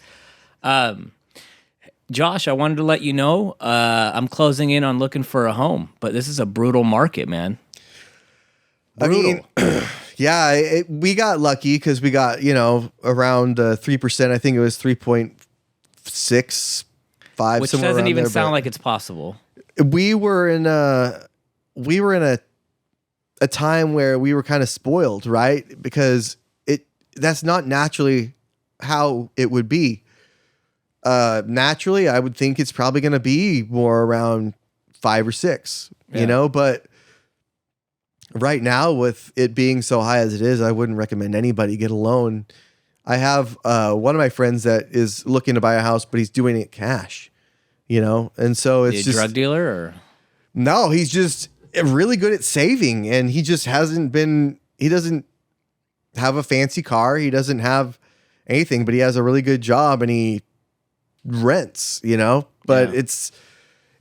Josh, I wanted to let you know I'm closing in on looking for a home, but this is a brutal market, man. Brutal. I mean, yeah, we got lucky because we got, around 3%. I think it was 3.65. Which doesn't even sound like it's possible. We were in a time where we were kind of spoiled, right? Because that's not naturally how it would be. Naturally, I would think it's probably going to be more around 5 or 6, but right now with it being so high as it is, I wouldn't recommend anybody get a loan. I have one of my friends that is looking to buy a house, but he's doing it cash, and so it's just a drug dealer or no, he's just really good at saving, and he just he doesn't have a fancy car. He doesn't have anything, but he has a really good job and he rents, but it's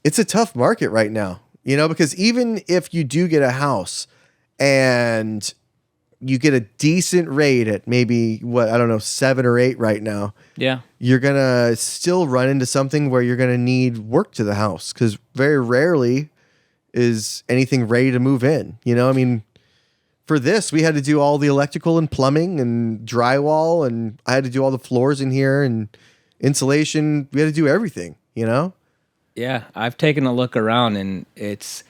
a tough market right now, because even if you do get a house and you get a decent rate at maybe 7 or 8 right now, you're going to still run into something where you're going to need work to the house because very rarely is anything ready to move in. I mean, for this, we had to do all the electrical and plumbing and drywall, and I had to do all the floors in here and insulation. We had to do everything, Yeah, I've taken a look around, and that's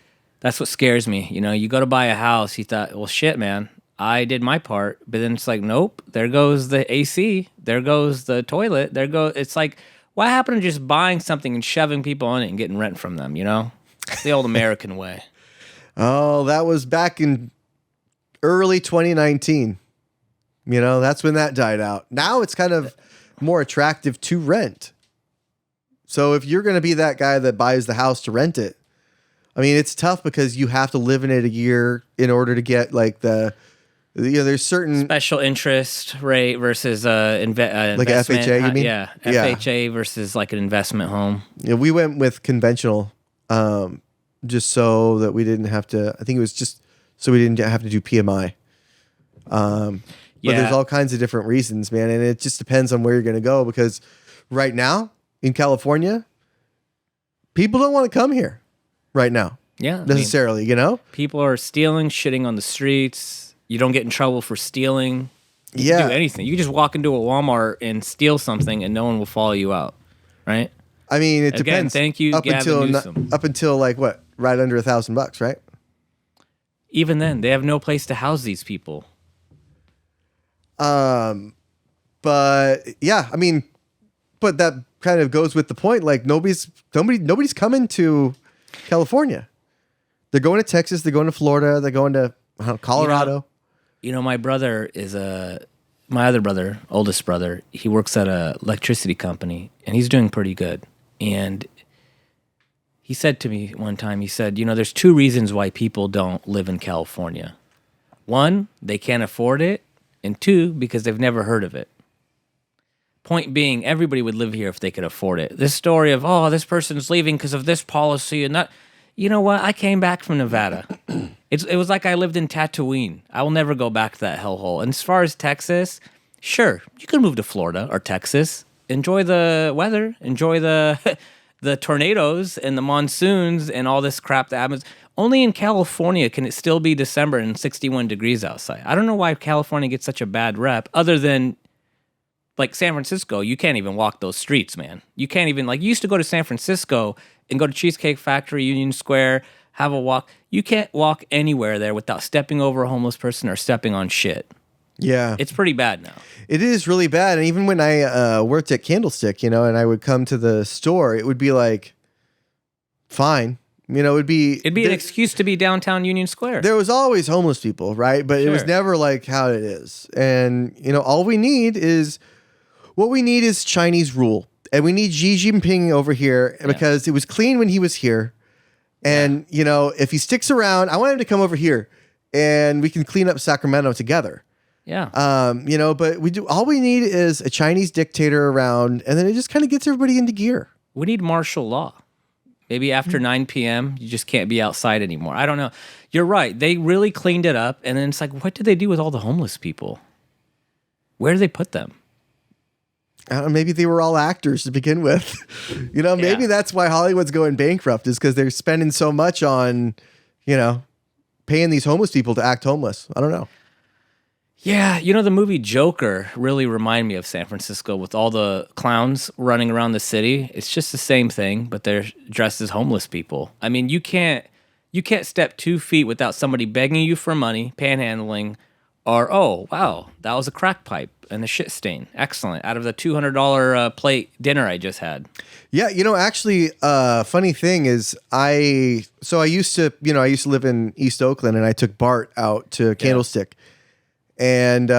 what scares me. You go to buy a house, you thought, well, shit, man, I did my part, but then it's like, nope, there goes the AC, there goes the toilet, it's like, what happened to just buying something and shoving people on it and getting rent from them, It's the old American way. Oh, that was back in early 2019. That's when that died out. Now it's kind of more attractive to rent. So if you're going to be that guy that buys the house to rent it, I mean, it's tough because you have to live in it a year in order to get like there's certain special interest rate versus like investment. FHA, you mean? Yeah, FHA versus like an investment home. Yeah, we went with conventional, just so that we didn't have to. I think it was just so we didn't have to do PMI. But there's all kinds of different reasons, man. And it just depends on where you're going to go because right now in California, people don't want to come here right now. Yeah. Necessarily, People are stealing, shitting on the streets. You don't get in trouble for stealing. You can do anything. You can just walk into a Walmart and steal something and no one will follow you out. Right? I mean, it depends. Thank you, Gavin Newsom. Up until like what? Right under $1,000, right? Even then, they have no place to house these people. But yeah, I mean, but that kind of goes with the point. Like nobody's coming to California. They're going to Texas. They're going to Florida. They're going to Colorado. My brother is my other brother, oldest brother. He works at a electricity company, and he's doing pretty good. And he said to me one time, he said, there's 2 reasons why people don't live in California. 1, they can't afford it. And 2, because they've never heard of it. Point being, everybody would live here if they could afford it. This story of, this person's leaving because of this policy and that. You know what? I came back from Nevada. It was like I lived in Tatooine. I will never go back to that hellhole. And as far as Texas, sure, you can move to Florida or Texas. Enjoy the weather. Enjoy the the tornadoes and the monsoons and all this crap that happens. Only in California can it still be December and 61 degrees outside. I don't know why California gets such a bad rep, other than like San Francisco. You can't even walk those streets, man. You can't even, like, you used to go to San Francisco and go to Cheesecake Factory, Union Square, have a walk. You can't walk anywhere there without stepping over a homeless person or stepping on shit. Yeah. It's pretty bad now. It is really bad. And even when I worked at Candlestick, and I would come to the store, it would be like, fine. It'd be an excuse to be downtown Union Square. There was always homeless people, right? But It was never like how it is. And, all we need is Chinese rule. And we need Xi Jinping over here because it was clean when he was here. And, if he sticks around, I want him to come over here and we can clean up Sacramento together. Yeah. But all we need is a Chinese dictator around, and then it just kind of gets everybody into gear. We need martial law. Maybe after 9 p.m., you just can't be outside anymore. I don't know. You're right. They really cleaned it up. And then it's like, what did they do with all the homeless people? Where do they put them? I don't know, maybe they were all actors to begin with. Maybe that's why Hollywood's going bankrupt, is because they're spending so much on, paying these homeless people to act homeless. I don't know. Yeah, the movie Joker really reminded me of San Francisco with all the clowns running around the city. It's just the same thing, but they're dressed as homeless people. I mean, you can't step 2 feet without somebody begging you for money, panhandling, or, oh, wow, that was a crack pipe and a shit stain. Excellent. Out of the $200 plate dinner I just had. Yeah, actually, funny thing is I used to live in East Oakland, and I took Bart out to Candlestick. Yeah. And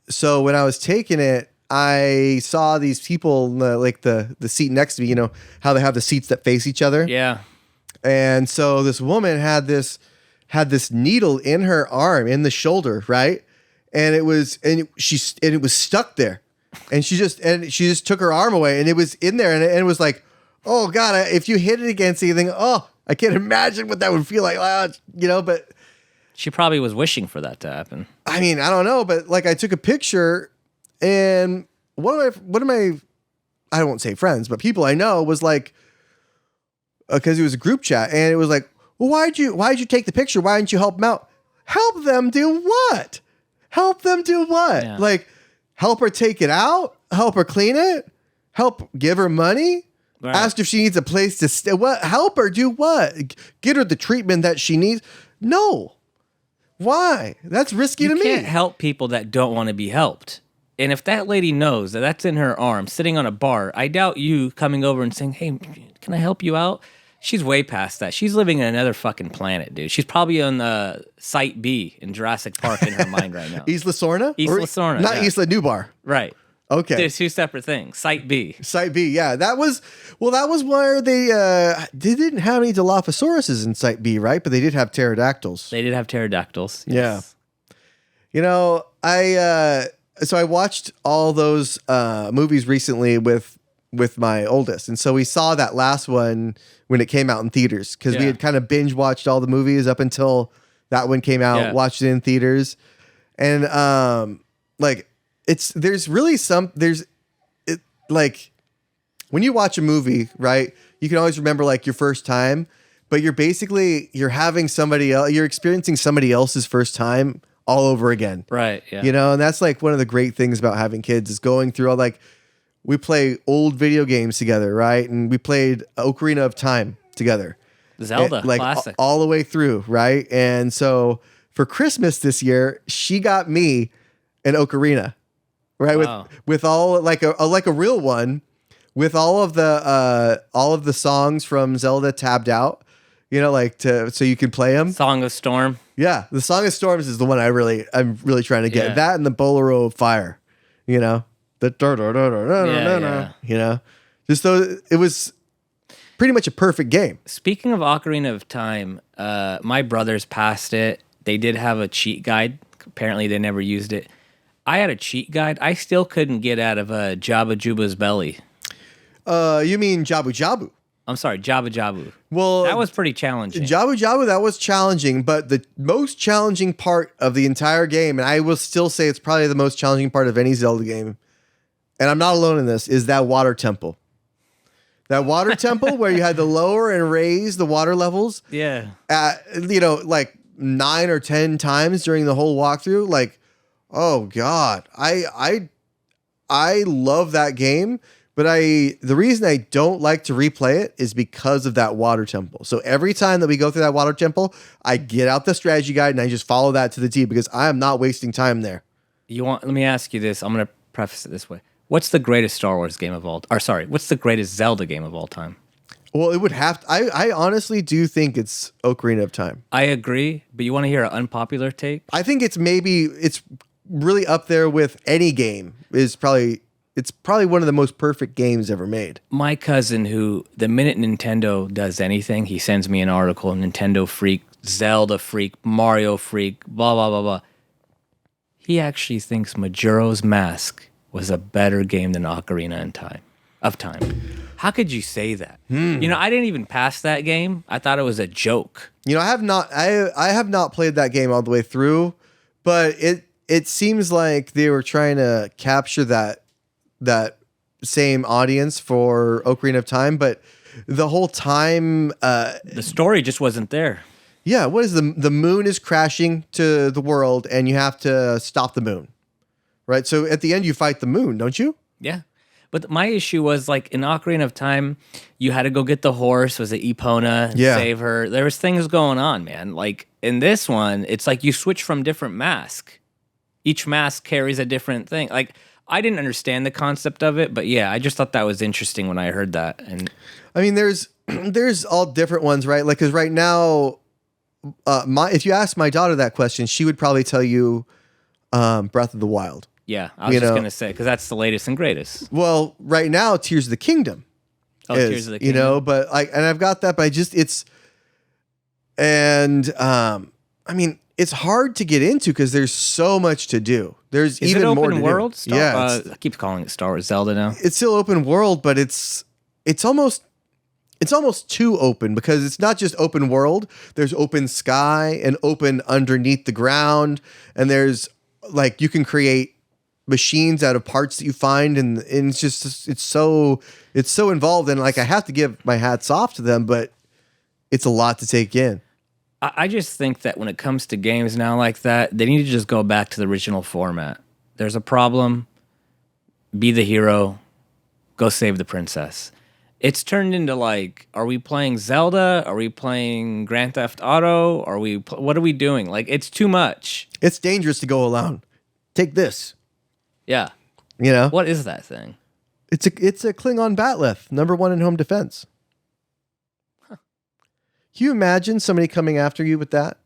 so when I was taking it, I saw these people in the seat next to me, how they have the seats that face each other. Yeah. And so this woman had this needle in her arm, in the shoulder, right? And it was stuck there. And she just took her arm away, and it was in there, and it was like, oh God, if you hit it against anything, I can't imagine what that would feel like. But she probably was wishing for that to happen. I mean, I don't know, but I took a picture, and one of my I won't say friends, but people I know was like, because it was a group chat, and it was like, well, why'd you take the picture? Why didn't you help them out? Help them do what? Help them do what? Yeah. Help her take it out? Help her clean it? Help give her money? Right. Ask if she needs a place to stay. What? Help her do what? Get her the treatment that she needs? No. Why? That's risky to me. You can't help people that don't want to be helped. And if that lady knows that that's in her arm, sitting on a bar, I doubt you coming over and saying, hey, can I help you out? She's way past that. She's living in another fucking planet, dude. She's probably on Site B in Jurassic Park in her mind right now. Isla Sorna? Isla Sorna. Not Isla Nublar. Right. Okay. There's two separate things. Site B. Site B, yeah. That was where they didn't have any Dilophosauruses in Site B, right? But they did have pterodactyls. They did have pterodactyls. Yes. Yeah. So I watched all those movies recently with my oldest. And so we saw that last one when it came out in theaters, because we had kind of binge watched all the movies up until that one came out, watched it in theaters. And when you watch a movie, right, you can always remember your first time, but you're having somebody else, you're experiencing somebody else's first time all over again. Right. Yeah. And that's one of the great things about having kids is going through all we play old video games together, right? And we played Ocarina of Time together. Zelda, classic. All the way through, right? And so for Christmas this year, she got me an Ocarina, right? Wow. With all like a real one, with all of the songs from Zelda tabbed out, so you can play them. Song of Storm. Yeah, the Song of Storms is the one I'm really trying to get. Yeah. That and the Bolero of Fire, the just those. It was pretty much a perfect game. Speaking of Ocarina of Time, my brothers passed it. They did have a cheat guide. Apparently, they never used it. I had a cheat guide. I still couldn't get out of Jabba Juba's belly. You mean Jabu Jabu? I'm sorry, Jabba Jabu. Well, that was pretty challenging. Jabu Jabu, that was challenging, but the most challenging part of the entire game, and I will still say it's probably the most challenging part of any Zelda game, and I'm not alone in this, is that water temple. That water temple where you had to lower and raise the water levels. Yeah. 9 or 10 times during the whole walkthrough. Oh God, I love that game. But the reason I don't like to replay it is because of that water temple. So every time that we go through that water temple, I get out the strategy guide and I just follow that to the T because I am not wasting time there. Let me ask you this. I'm going to preface it this way. What's the greatest Star Wars game of all? What's the greatest Zelda game of all time? Well, it would have to, I honestly do think it's Ocarina of Time. I agree, but you want to hear an unpopular take? I think it's really up there with any game. It's it's probably one of the most perfect games ever made. My cousin, who the minute Nintendo does anything, he sends me an article, Nintendo freak, Zelda freak, Mario freak, blah, blah, blah, blah. He actually thinks Majora's Mask was a better game than Ocarina of Time. How could you say that? I didn't even pass that game. I thought it was a joke. I have not played that game all the way through, but it seems like they were trying to capture that same audience for Ocarina of Time, but the whole time the story just wasn't there. Yeah, what is the moon is crashing to the world and you have to stop the moon. Right? So at the end you fight the moon, don't you? Yeah. But my issue was like in Ocarina of Time, you had to go get the horse, was it Epona, and save her. There was things going on, man. Like in this one, it's like you switch from different mask. Each mask carries a different thing. Like I didn't understand the concept of it, but yeah, I just thought that was interesting when I heard that. And I mean, there's all different ones, right? Like, because right now, if you ask my daughter that question, she would probably tell you Breath of the Wild. Yeah, I was just going to say, because that's the latest and greatest. Well, right now, Tears of the Kingdom. Tears of the Kingdom. But and I've got that, but I mean, it's hard to get into because there's so much to do. There's Is even it open more to world? do. Yeah, I keep calling it Star Wars Zelda now. It's still open world, but it's almost too open because it's not just open world. There's open sky and open underneath the ground, and there's like you can create machines out of parts that you find, and it's so involved, and like I have to give my hats off to them, but it's a lot to take in. I just think that when it comes to games now like that, they need to just go back to the original format. There's a problem, be the hero, go save the princess. It's turned into like, are we playing Zelda? Are we playing Grand Theft Auto? What are we doing? Like, it's too much. It's dangerous to go alone. Take this. Yeah. What is that thing? It's a Klingon Batleth, #1 in home defense. Huh. Can you imagine somebody coming after you with that?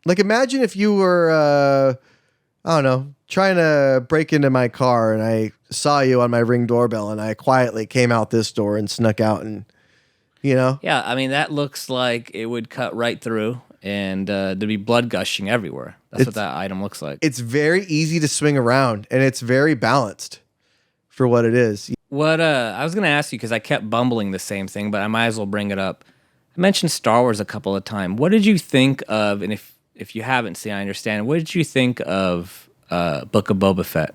Like, imagine if you were, I don't know, trying to break into my car and I saw you on my Ring doorbell and I quietly came out this door and snuck out and, Yeah, I mean, that looks like it would cut right through and there'd be blood gushing everywhere. That's what that item looks like. It's very easy to swing around and it's very balanced for what it is. What I was going to ask you, because I kept bumbling the same thing, but I might as well bring it up. I mentioned Star Wars a couple of times. What did you think of, and if you haven't seen, I understand, what did you think of Book of Boba Fett?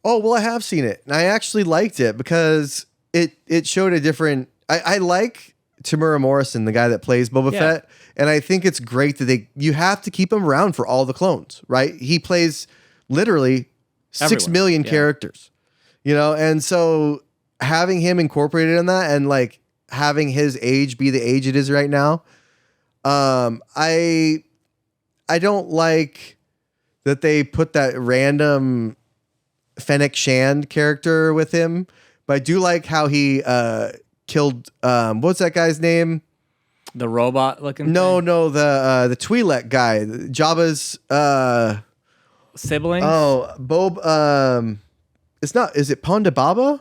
Oh, well, I have seen it, and I actually liked it because it showed a different... I like Tamura Morrison, the guy that plays Boba Fett, and I think it's great that you have to keep him around for all the clones, right? He plays literally 6 million characters, and so having him incorporated in that and like having his age be the age it is right now, I don't like that they put that random Fennec Shand character with him, but I do like how he killed what's that guy's name? The robot looking No, thing? the Twi'lek guy, Jabba's siblings. Oh, it's not. Is it Ponda Baba?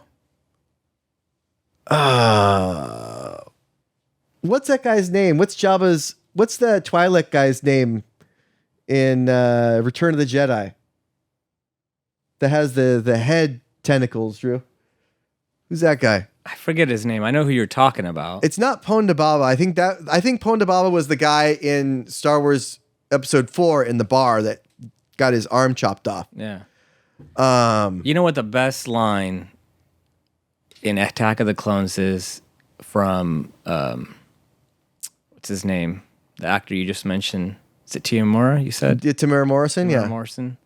What's that guy's name? What's the Twi'lek guy's name in Return of the Jedi? That has the head tentacles, Drew. Who's that guy? I forget his name. I know who you're talking about. It's not Ponda Baba. I think Ponda Baba was the guy in Star Wars Episode 4 in the bar that got his arm chopped off. Yeah. You know what the best line in Attack of the Clones is from what's his name? The actor you just mentioned. Is it Tamura, you said? Tamura Morrison, Tamura Morrison.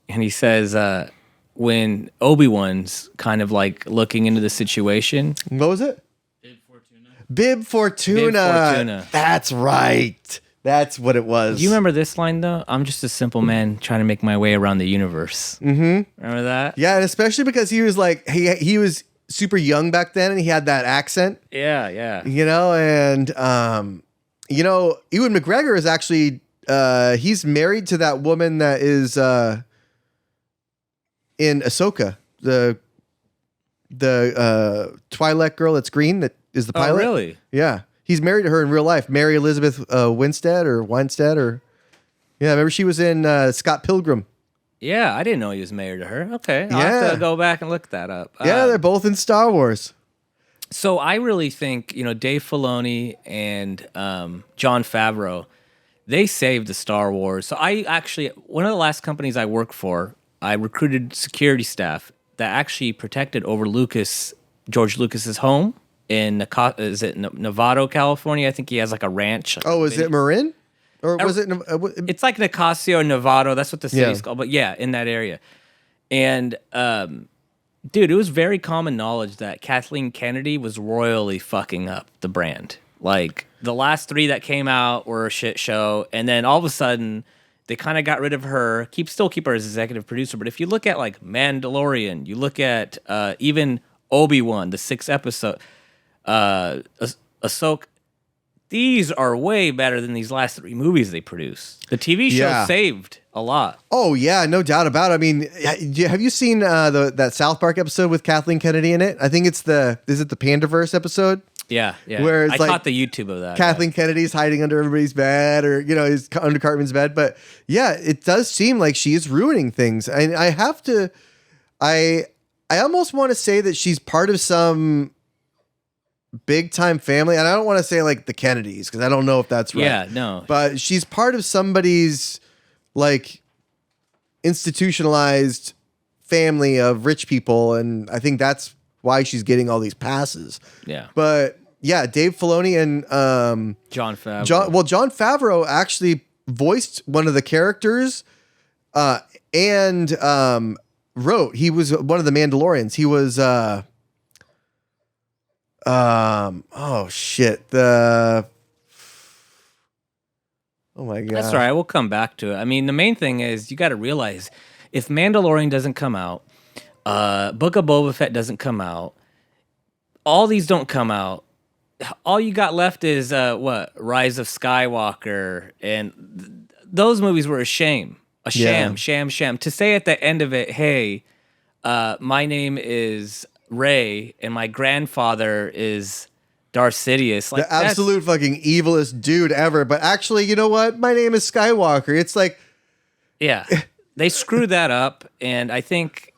And he says, when Obi-Wan's kind of like looking into the situation. What was it? Bib Fortuna. That's right. That's what it was. Do you remember this line, though? I'm just a simple man trying to make my way around the universe. Mm-hmm. Remember that? Yeah, and especially because he was like, he was super young back then and he had that accent. Yeah, yeah. And, Ewan McGregor is actually, he's married to that woman that is in Ahsoka, the the Twi'lek girl that's green that is the pilot. Oh, really? Yeah. He's married to her in real life. Mary Elizabeth Winstead. Yeah, remember she was in Scott Pilgrim. Yeah, I didn't know he was married to her. Okay, I'll have to go back and look that up. Yeah, they're both in Star Wars. So I really think, Dave Filoni and Jon Favreau, they saved the Star Wars. So one of the last companies I worked for, I recruited security staff that actually protected over George Lucas's home in Novato, California. I think he has like a ranch. Oh, is it Marin? Or was it? It's like Nicasio, Novato. That's what the city's called. But yeah, in that area. And dude, it was very common knowledge that Kathleen Kennedy was royally fucking up the brand. Like, the last 3 that came out were a shit show, and then all of a sudden, they kind of got rid of her, still keep her as executive producer, but if you look at, like, Mandalorian, you look at even Obi-Wan, the 6th episode, Ahsoka, these are way better than these last 3 movies they produced. The TV show saved a lot. Oh, yeah, no doubt about it. I mean, have you seen that South Park episode with Kathleen Kennedy in it? I think is it the Pandaverse episode? Yeah. Where it's I caught the YouTube of that. Kathleen Kennedy's hiding under everybody's bed or, he's under Cartman's bed. But yeah, it does seem like she is ruining things. And I almost want to say that she's part of some big time family. And I don't want to say like the Kennedys, because I don't know if that's right. Yeah, no. But she's part of somebody's like institutionalized family of rich people. And I think that's why she's getting all these passes. Yeah. But yeah, Dave Filoni and Jon Favreau. Jon Favreau actually voiced one of the characters and wrote. He was one of the Mandalorians. He was oh shit. Oh my god. That's all right. We'll come back to it. I mean, the main thing is you got to realize if Mandalorian doesn't come out, Book of Boba Fett doesn't come out, all these don't come out, all you got left is Rise of Skywalker, and those movies were a sham. Sham. To say at the end of it, hey, my name is Rey and my grandfather is Darth Sidious. Like, the absolute fucking evilest dude ever. But actually, you know what? My name is Skywalker. It's like, yeah, they screwed that up, and I think,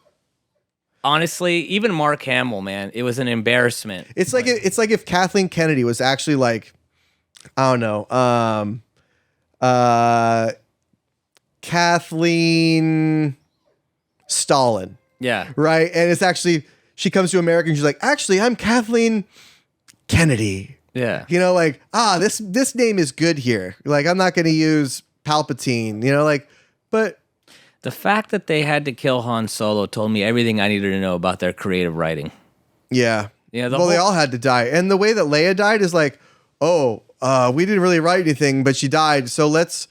honestly, even Mark Hamill, man, it was an embarrassment. It's like if Kathleen Kennedy was actually like, I don't know, Kathleen Stalin. Yeah. Right? And it's actually, she comes to America and she's like, actually, I'm Kathleen Kennedy. Yeah. Like, this name is good here. Like, I'm not going to use Palpatine, but the fact that they had to kill Han Solo told me everything I needed to know about their creative writing. Yeah. Yeah. They all had to die. And the way that Leia died is like, we didn't really write anything, but she died. So let's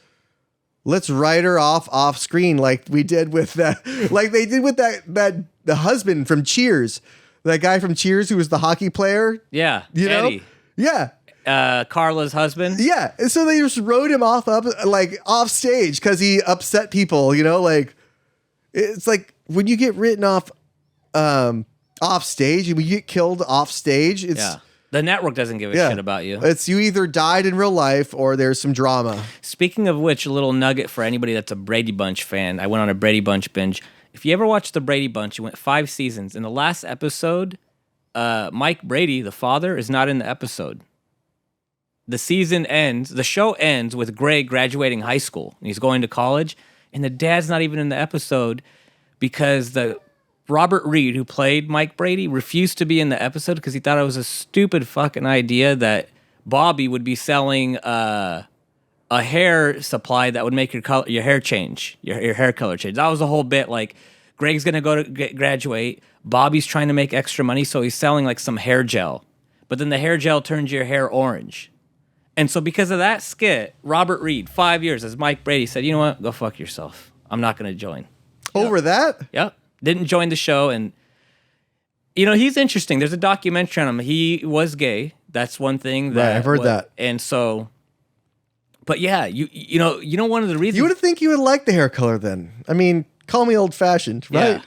write her off screen like we did with that, like they did with the husband from Cheers, that guy from Cheers who was the hockey player. Yeah. Eddie. Yeah. Carla's husband. Yeah. And so they just wrote him off stage because he upset people, like it's like when you get written off stage and when you get killed off stage, the network doesn't give a shit about you. It's you either died in real life or there's some drama. Speaking of which, a little nugget for anybody that's a Brady Bunch fan. I went on a Brady Bunch binge. If you ever watched the Brady Bunch, it went 5 seasons. In the last episode, Mike Brady, the father, is not in the episode. The show ends with Greg graduating high school. And he's going to college, and the dad's not even in the episode because the Robert Reed, who played Mike Brady, refused to be in the episode because he thought it was a stupid fucking idea that Bobby would be selling a hair supply that would make your hair change, your hair color change. That was the whole bit. Like, Greg's gonna go to graduate. Bobby's trying to make extra money, so he's selling like some hair gel. But then the hair gel turns your hair orange. And so because of that skit, Robert Reed, 5 years as Mike Brady, said, you know what? Go fuck yourself. I'm not going to join. Over that? Yep. Didn't join the show. And, he's interesting. There's a documentary on him. He was gay. That's one thing. Right, I've heard that. And so, but yeah, you know one of the reasons. You would think you would like the hair color then. I mean, call me old-fashioned, right? Yeah.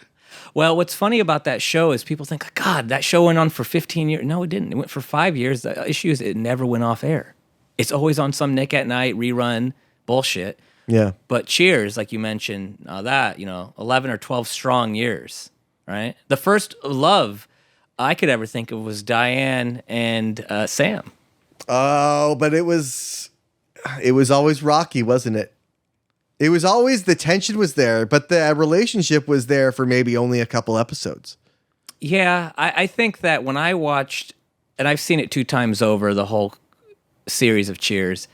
Well, what's funny about that show is people think, God, that show went on for 15 years. No, it didn't. It went for 5 years. The issue is it never went off air. It's always on some Nick at Night rerun bullshit. Yeah. But Cheers, like you mentioned, 11 or 12 strong years, right? The first love I could ever think of was Diane and Sam. Oh, but it was always rocky, wasn't it? It was always, the tension was there, but the relationship was there for maybe only a couple episodes. Yeah, I think that when I watched, and I've seen it 2 times over, the whole series of Cheers,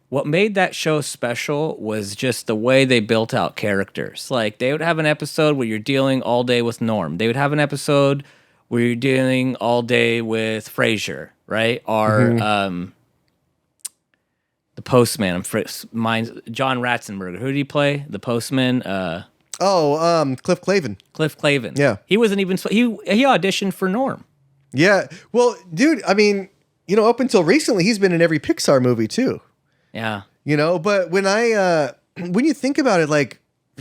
what made that show special was just the way they built out characters. Like, they would have an episode where you're dealing all day with Norm. They would have an episode where you're dealing all day with Frasier, right? Or the postman. Mine's John Ratzenberger. Who did he play? The postman. Cliff Clavin. Cliff Clavin. Yeah. He wasn't even. He auditioned for Norm. Yeah. Well, dude, I mean, up until recently, he's been in every Pixar movie too. Yeah. But when you think about it, like,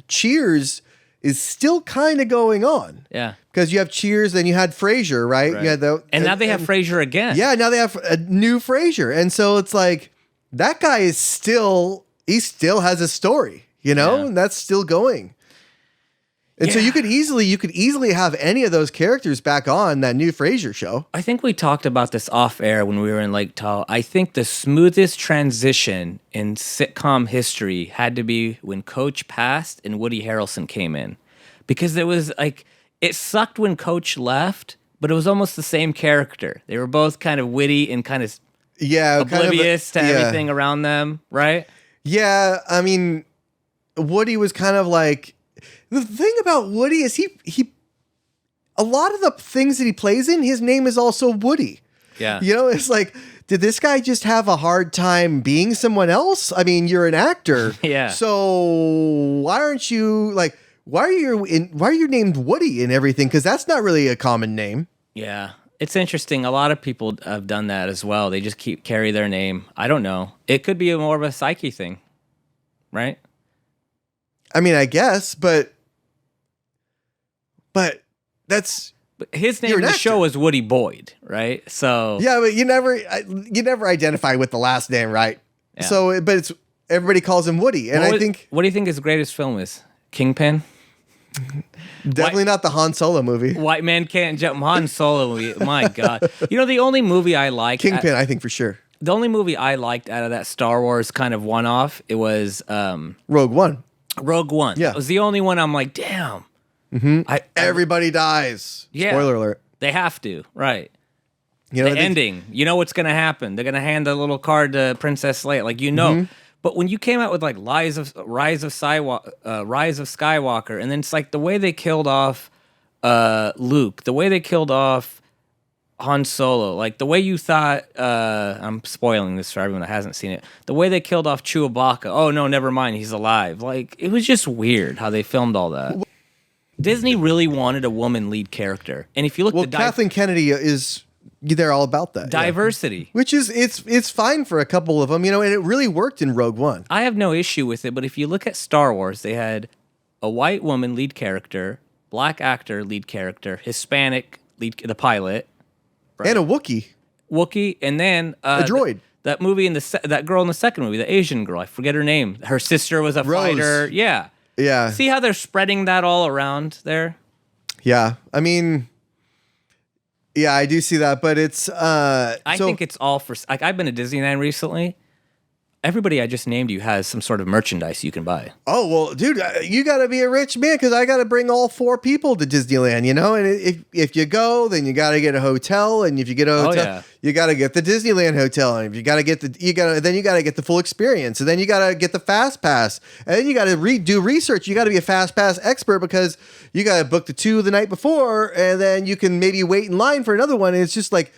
Cheers is still kind of going on. Yeah. Because you have Cheers, then you had Frasier, right? You had now they have Frasier again. Yeah, now they have a new Frasier. And so it's like, that guy he still has a story, and that's still going. And so you could easily have any of those characters back on that new Frasier show. I think we talked about this off air when we were in Lake Tahoe. I think the smoothest transition in sitcom history had to be when Coach passed and Woody Harrelson came in. Because it was like, it sucked when Coach left, but it was almost the same character. They were both kind of witty and kind of oblivious to everything around them, right? Yeah, I mean, Woody was kind of like, the thing about Woody is he a lot of the things that he plays in, his name is also Woody. Yeah. It's like, did this guy just have a hard time being someone else? I mean, you're an actor. Yeah. So why are you named Woody and everything? Because that's not really a common name. Yeah. It's interesting. A lot of people have done that as well. They just carry their name. I don't know. It could be more of a psyche thing, right? I mean, I guess, but that's... But his name in the show is Woody Boyd, right? So... Yeah, but you never identify with the last name, right? Yeah. So, but it's... Everybody calls him Woody, and I think... What do you think his greatest film is? Kingpin? Definitely not the Han Solo movie. White Man Can't Jump. Han Solo movie. My God. The only movie I liked... Kingpin, I think, for sure. The only movie I liked out of that Star Wars kind of one-off, it was... Rogue One. Rogue One. Yeah. It was the only one I'm like, damn. Mm-hmm. Everybody dies. Yeah. Spoiler alert. They have to, right. The ending. You know what's going to happen. They're going to hand the little card to Princess Leia. Like, Mm-hmm. But when you came out with like Rise of Skywalker, and then it's like the way they killed off Luke, the way they killed off Han Solo, like the way you thought, I'm spoiling this for everyone that hasn't seen it, the way they killed off Chewbacca, oh no, never mind, he's alive. Like, it was just weird how they filmed all that. Disney really wanted a woman lead character. And if you look at Kathleen Kennedy is... They're all about that. Diversity. Yeah. Which is, it's fine for a couple of them, and it really worked in Rogue One. I have no issue with it, but if you look at Star Wars, they had a white woman lead character, black actor lead character, Hispanic lead, the pilot. Right? And a Wookiee, and then... a droid. That movie that girl in the second movie, the Asian girl, I forget her name. Her sister was a fighter. Yeah. Yeah. See how they're spreading that all around there? Yeah. I mean... Yeah, I do see that, but it's... I think it's all for... Like, I've been to Disneyland recently. Everybody I just named you has some sort of merchandise you can buy. Oh, well, dude, you got to be a rich man because I got to bring all 4 people to Disneyland, And if you go, then you got to get a hotel, and if you get a hotel, you got to get the Disneyland hotel, and if you got to get then you got to get the full experience, and then you got to get the fast pass, and then you got to do research. You got to be a fast pass expert because you got to book the 2 the night before, and then you can maybe wait in line for another one. And it's just like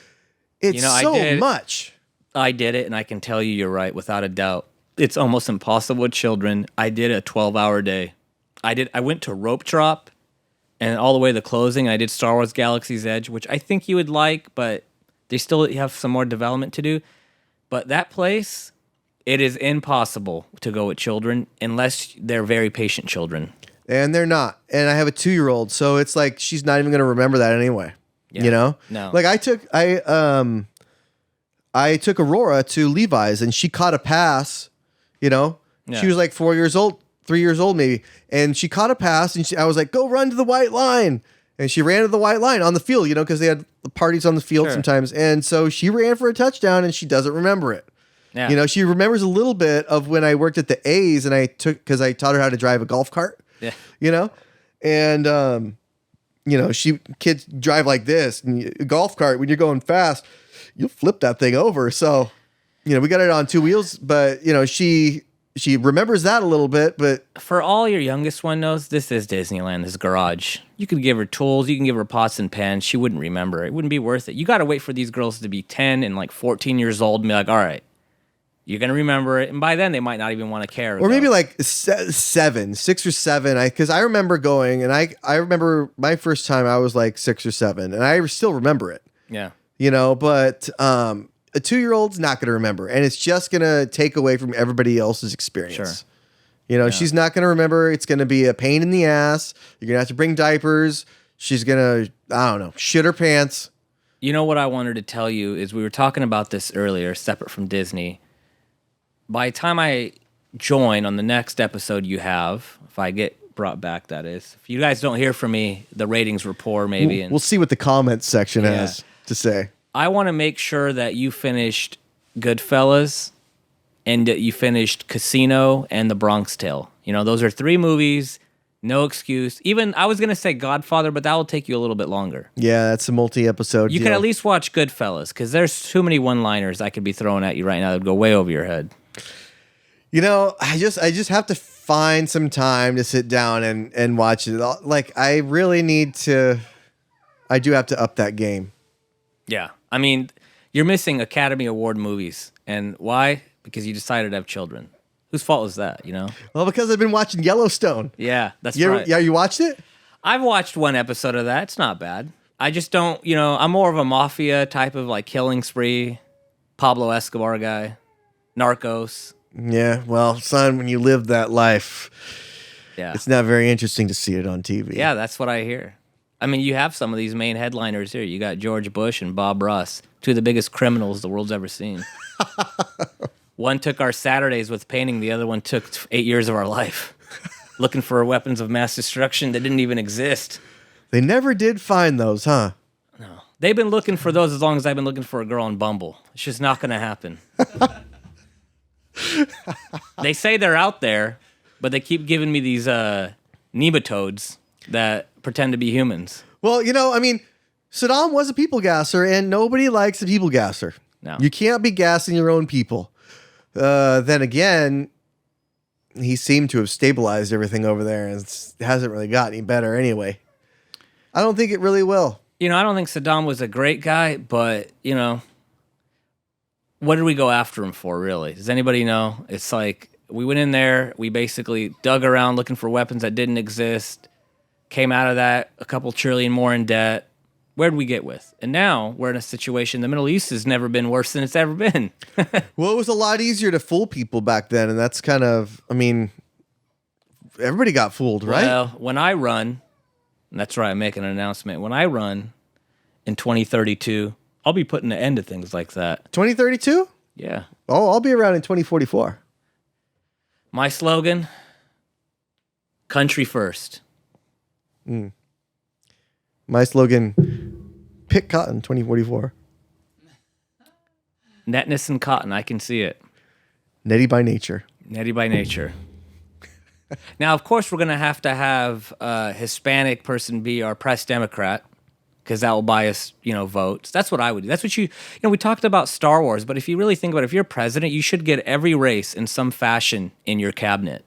it's so much. I did it, and I can tell you're right, without a doubt. It's almost impossible with children. I did a 12-hour day. I went to Rope Drop, and all the way to the closing, I did Star Wars Galaxy's Edge, which I think you would like, but they still have some more development to do. But that place, it is impossible to go with children unless they're very patient children. and they're not. And I have a 2-year-old, so it's like she's not even going to remember that anyway. Yeah. You know? No. Like I took Aurora to Levi's, and she caught a pass. You know, she was like 4 years old, 3 years old maybe, and she caught a pass, and I was like, "Go run to the white line," and she ran to the white line on the field. You know, because they had parties on the field sometimes, and so she ran for a touchdown, and she doesn't remember it. Yeah. You know, she remembers a little bit of when I worked at the A's, and because I taught her how to drive a golf cart. Yeah. You know, and you know, kids drive like this, and a golf cart when you're going fast, you'll flip that thing over. So, you know, we got it on 2 wheels, but you know, she remembers that a little bit. But for all your youngest one knows, this is Disneyland, this garage. You could give her tools, you can give her pots and pans. She wouldn't remember it. It wouldn't be worth it. You got to wait for these girls to be 10 and like 14 years old and be like, all right, you're going to remember it. And by then they might not even want to care. Or maybe like 6 or 7. Because I remember going, and I remember my first time I was like 6 or 7, and I still remember it. Yeah. You know, but a 2-year-old's not going to remember, and it's just going to take away from everybody else's experience. Sure. You know, she's not going to remember. It's going to be a pain in the ass. You're going to have to bring diapers. She's going to, I don't know, shit her pants. You know what I wanted to tell you is we were talking about this earlier, separate from Disney. By the time I join on the next episode you have, if I get brought back, that is. If you guys don't hear from me, the ratings were poor maybe. We'll see what the comments section has to say. I want to make sure that you finished Goodfellas and that you finished Casino and The Bronx Tale. You know, those are 3 movies, no excuse. Even, I was going to say Godfather, but that will take you a little bit longer. Yeah, that's a multi-episode You deal. can at least watch Goodfellas, because there's too many one-liners I could be throwing at you right now that would go way over your head. You know, I just have to find some time to sit down and watch it. Like, I really need to, I do have to up that game. Yeah. I mean, you're missing Academy Award movies. And why? Because you decided to have children. Whose fault is that, you know? Well, because I've been watching Yellowstone. Yeah, that's right. Yeah, you watched it? I've watched one episode of that. It's not bad. I just don't, you know, I'm more of a mafia type of like killing spree, Pablo Escobar guy, Narcos. Yeah, well, son, when you live that life, it's not very interesting to see it on TV. Yeah, that's what I hear. I mean, you have some of these main headliners here. You got George Bush and Bob Ross, 2 of the biggest criminals the world's ever seen. One took our Saturdays with painting. The other one took 8 years of our life looking for weapons of mass destruction that didn't even exist. They never did find those, huh? No. They've been looking for those as long as I've been looking for a girl on Bumble. It's just not going to happen. They say they're out there, but they keep giving me these nematodes that pretend to be humans. Well, you know, I mean, Saddam was a people gasser, and nobody likes a people gasser. No. You can't be gassing your own people. Then again, he seemed to have stabilized everything over there, and it hasn't really got any better anyway. I don't think it really will. You know, I don't think Saddam was a great guy, but, you know, what did we go after him for, really? Does anybody know? It's like we went in there, we basically dug around looking for weapons that didn't exist, came out of that a couple trillion more in debt. Where'd we get with? And now we're in a situation, the Middle East has never been worse than it's ever been. Well, it was a lot easier to fool people back then, and that's kind of, I mean, everybody got fooled, right? Well, when I run, and that's right, I'm making an announcement. When I run in 2032, I'll be putting an end to things like that. 2032? Yeah. Oh, I'll be around in 2044. My slogan, country first. My slogan, pick cotton 2044. Netness and cotton, I can see it. Netty by nature. Netty by nature. Now, of course, we're going to have a Hispanic person be our press Democrat, because that will buy us, votes. That's what I would do. That's what we talked about Star Wars, but if you really think about it, if you're president, you should get every race in some fashion in your cabinet.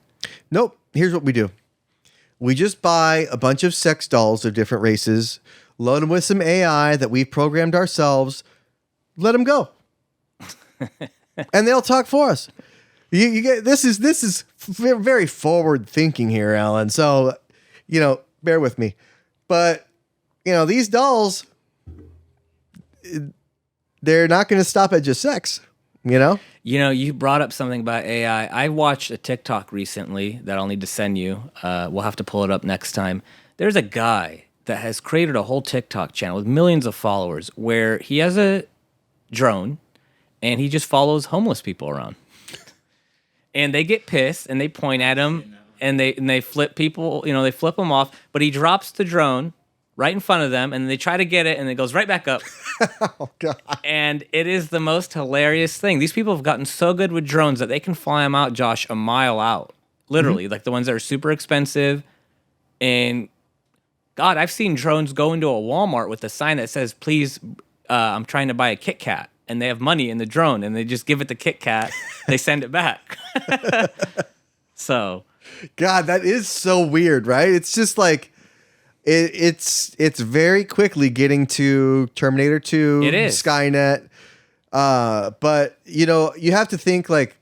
Nope. Here's what we do. We just buy a bunch of sex dolls of different races, load them with some AI that we've programmed ourselves, let them go. And they'll talk for us. You get this is very forward thinking here, Alan. So, bear with me. But, these dolls, they're not going to stop at just sex. You know? You brought up something about AI. I watched a TikTok recently that I'll need to send you. We'll have to pull it up next time. There's a guy that has created a whole TikTok channel with millions of followers where he has a drone and he just follows homeless people around. And they get pissed and they point at him and they flip people, they flip them off, but he drops the drone right in front of them and they try to get it and it goes right back up. Oh, God. And it is the most hilarious thing. These people have gotten so good with drones that they can fly them out, Josh, a mile out. Literally, like the ones that are super expensive. And God, I've seen drones go into a Walmart with a sign that says, please, I'm trying to buy a Kit Kat. And they have money in the drone and they just give it the Kit Kat. They send it back. So. God, that is so weird, right? It's just like, it's very quickly getting to Terminator 2, it is. Skynet. But, you have to think like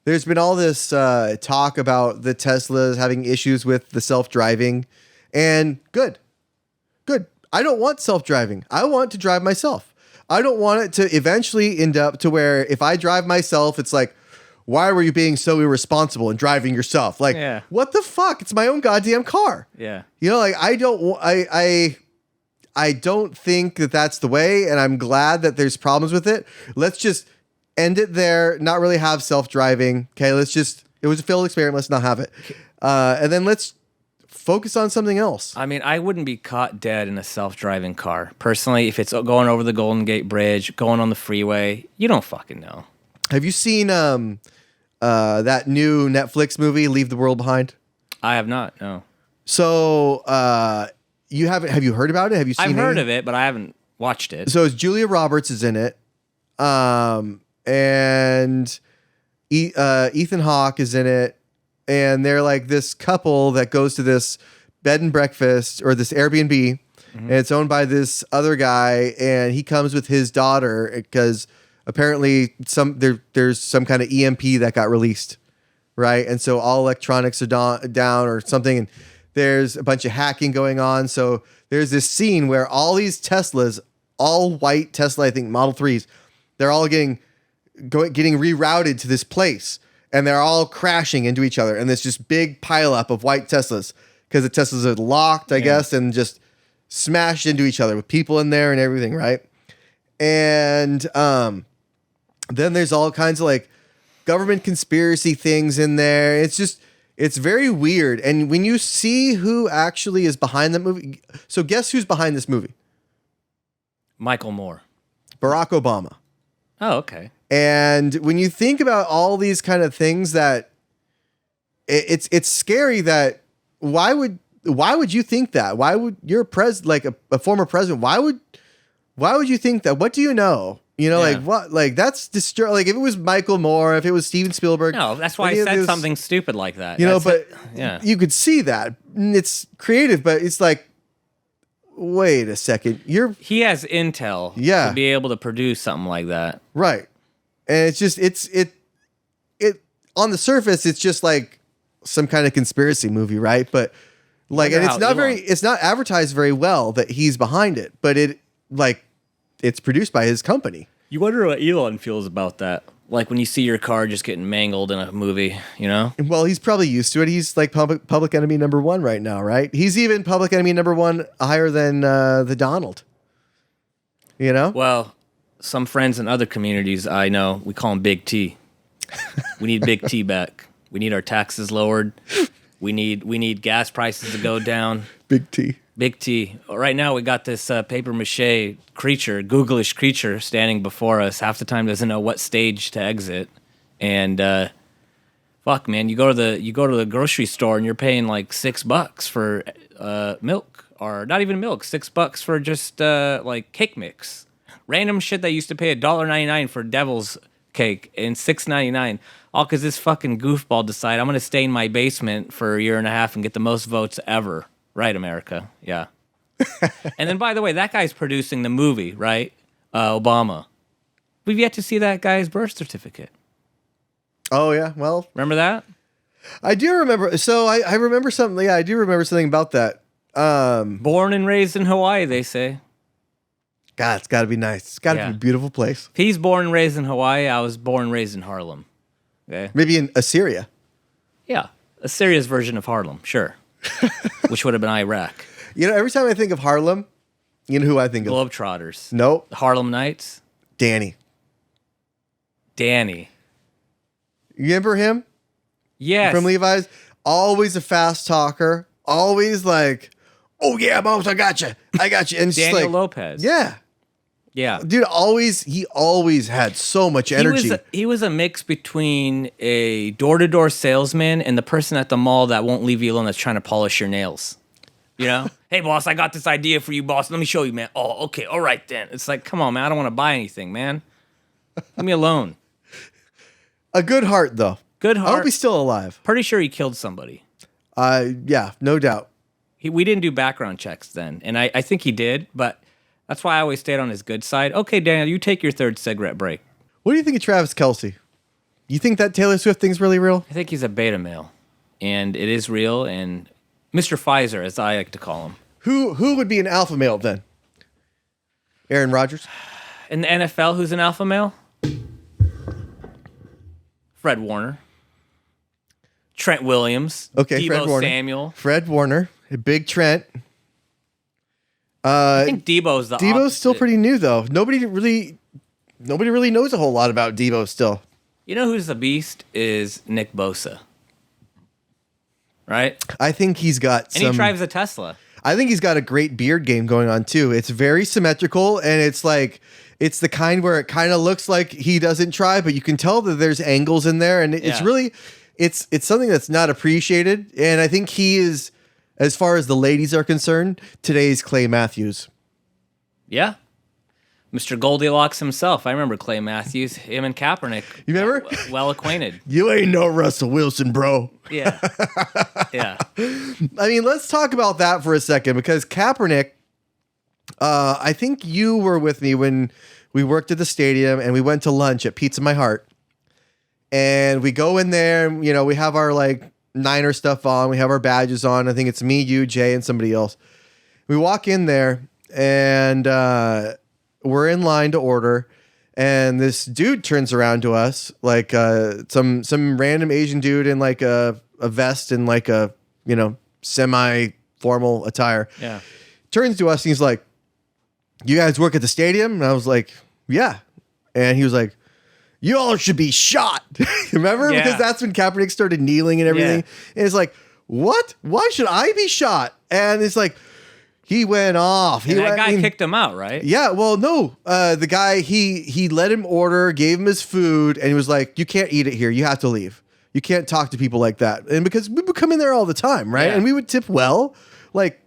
there's been all this talk about the Teslas having issues with the self-driving. And good. I don't want self-driving. I want to drive myself. I don't want it to eventually end up to where if I drive myself, it's like, why were you being so irresponsible and driving yourself? Like, What the fuck? It's my own goddamn car. Yeah. Like I don't think that that's the way, and I'm glad that there's problems with it. Let's just end it there. Not really have self-driving. Okay, it was a failed experiment. Let's not have it. And then let's focus on something else. I mean, I wouldn't be caught dead in a self-driving car. Personally, if it's going over the Golden Gate Bridge, going on the freeway, you don't fucking know. Have you seen that new Netflix movie, Leave the World Behind? I have not, no. So, you haven't? Have you heard about it? Have you seen it? I've heard of it, but I haven't watched it. So, it's Julia Roberts is in it. And Ethan Hawke is in it. And they're like this couple that goes to this bed and breakfast or this Airbnb, and it's owned by this other guy, and he comes with his daughter because apparently there's some kind of EMP that got released, right? And so all electronics are down or something, and there's a bunch of hacking going on. So there's this scene where all these Teslas, all white Tesla, I think Model 3s, they're all getting rerouted to this place. And they're all crashing into each other. And there's just big pileup of white Teslas because the Teslas are locked, I guess, and just smashed into each other with people in there and everything, right? And then there's all kinds of like government conspiracy things in there. It's very weird. And when you see who actually is behind the movie, so guess who's behind this movie? Michael Moore. Barack Obama. Oh, okay. And when you think about all these kind of things that it's scary that why would you think that? Why would you're a former president? Why would you think that? What do you know? Like what? Like that's like if it was Michael Moore, if it was Steven Spielberg. No, that's why I said something stupid like that. You could see that. It's creative, but it's like, wait a second. He has intel to be able to produce something like that. Right. And it's just it on the surface, it's just like some kind of conspiracy movie, right? But like, and it's not advertised very well that he's behind it, but it's produced by his company. You wonder what Elon feels about that. Like when you see your car just getting mangled in a movie, Well, he's probably used to it. He's like public enemy number one right now, right? He's even public enemy number one higher than the Donald. Well, some friends in other communities I know, we call him Big T. We need Big T back. We need our taxes lowered. We need gas prices to go down. Big T. Big T. Right now we got this paper mache creature, Googlish creature, standing before us. Half the time doesn't know what stage to exit, and fuck, man, you go to the grocery store and you're paying like $6 for milk, or not even milk, $6 for just like cake mix. Random shit that used to pay $1.99 for Devil's cake and $6.99, all because this fucking goofball decided I'm gonna stay in my basement for a year and a half and get the most votes ever. Right, America, yeah. And then, by the way, that guy's producing the movie, right? Obama. We've yet to see that guy's birth certificate. Oh yeah, well, remember that? I do remember. So I remember something. Yeah, I do remember something about that. Born and raised in Hawaii, they say. God, it's got to be nice. It's got to be a beautiful place. If he's born and raised in Hawaii, I was born and raised in Harlem. Okay. Maybe in Assyria. Yeah. Assyria's version of Harlem, sure. Which would have been Iraq. You know, every time I think of Harlem, you know who I think of? Globetrotters. Nope. The Harlem Knights. Danny. You remember him? Yes. From Levi's? Always a fast talker. Always like, oh yeah, Moms, I got you. And Daniel Lopez. Yeah. Yeah. Dude, he always had so much energy. He was a mix between a door-to-door salesman and the person at the mall that won't leave you alone that's trying to polish your nails. You know? Hey, boss, I got this idea for you, boss. Let me show you, man. Oh, okay. All right, then. It's like, come on, man. I don't want to buy anything, man. Leave me alone. A good heart, though. Good heart. I hope he's still alive. Pretty sure he killed somebody. Yeah, no doubt. We didn't do background checks then, and I think he did, but that's why I always stayed on his good side. Okay, Daniel, you take your third cigarette break. What do you think of Travis Kelce? You think that Taylor Swift thing's really real? I think he's a beta male, and it is real, and Mr. Pfizer, as I like to call him. Who would be an alpha male then? Aaron Rodgers? In the NFL, who's an alpha male? Fred Warner. Trent Williams. Okay, Deebo Fred Warner. Samuel. Fred Warner. Big Trent. I think Deebo's the Deebo's opposite. still pretty new, though. Nobody really knows a whole lot about Deebo still. You know who's the beast is Nick Bosa. Right? I think he's got And he drives a Tesla. I think he's got a great beard game going on, too. It's very symmetrical, and it's like... It's the kind where it kind of looks like he doesn't try, but you can tell that there's angles in there, and it's really... It's something that's not appreciated, and I think he is, as far as the ladies are concerned, today's Clay Matthews. Yeah. Mr. Goldilocks himself. I remember Clay Matthews, him and Kaepernick. You remember? Well acquainted. You ain't no Russell Wilson, bro. Yeah. Yeah. I mean, let's talk about that for a second, because Kaepernick, I think you were with me when we worked at the stadium and we went to lunch at Pizza My Heart. And we go in there, you know, we have our like Niner stuff on. We have our badges on. I think it's me, you, Jay, and somebody else. We walk in there and we're in line to order. And this dude turns around to us, like some random Asian dude in like a vest and like a, you know, semi-formal attire. Yeah. Turns to us and he's like, "You guys work at the stadium?" And I was like, "Yeah." And he was like, "You all should be shot." Remember? Yeah. Because that's when Kaepernick started kneeling and everything. Yeah. And it's like, what? Why should I be shot? And it's like, he went off. And that guy kicked him out, right? Yeah, well, no. The guy, he let him order, gave him his food, and he was like, "You can't eat it here. You have to leave. You can't talk to people like that." And because we would come in there all the time, right? Yeah. And we would tip well. Like,